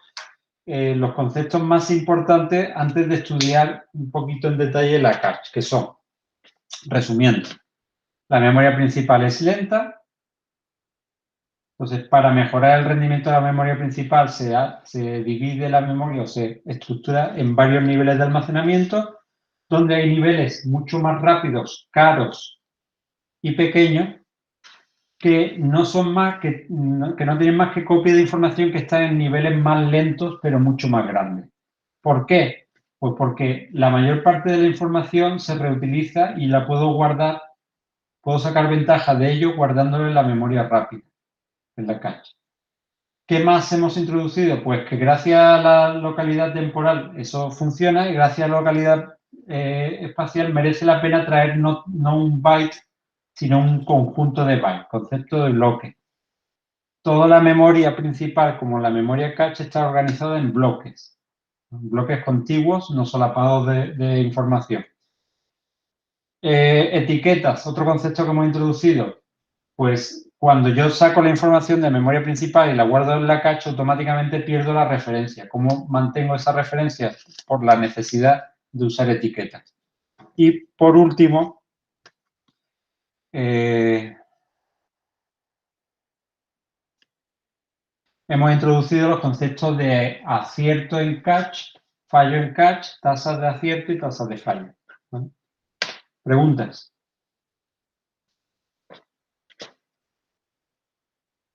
los conceptos más importantes antes de estudiar un poquito en detalle la cache, que son, resumiendo, la memoria principal es lenta. Entonces, para mejorar el rendimiento de la memoria principal se divide la memoria o se estructura en varios niveles de almacenamiento, donde hay niveles mucho más rápidos, caros y pequeños, que no tienen más que copia de información, que están en niveles más lentos, pero mucho más grandes. ¿Por qué? Pues porque la mayor parte de la información se reutiliza y la puedo guardar, puedo sacar ventaja de ello guardándolo en la memoria rápida, en la cache. ¿Qué más hemos introducido? Pues que gracias a la localidad temporal eso funciona, y gracias a la localidad espacial merece la pena traer no un byte, sino un conjunto de bytes, concepto de bloque. Toda la memoria principal, como la memoria cache, está organizada en bloques contiguos, no solapados de información. Etiquetas, otro concepto que hemos introducido. Pues cuando yo saco la información de memoria principal y la guardo en la cache, automáticamente pierdo la referencia. ¿Cómo mantengo esa referencia? Por la necesidad de usar etiquetas. Y por último, hemos introducido los conceptos de acierto en cache, fallo en cache, tasas de acierto y tasas de fallo. ¿Vale? ¿Preguntas?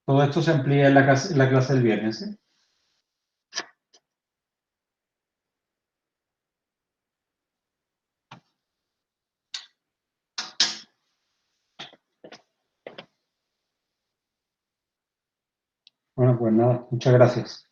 Todo esto se amplía en la clase del viernes, ¿eh? Bueno, pues nada, muchas gracias.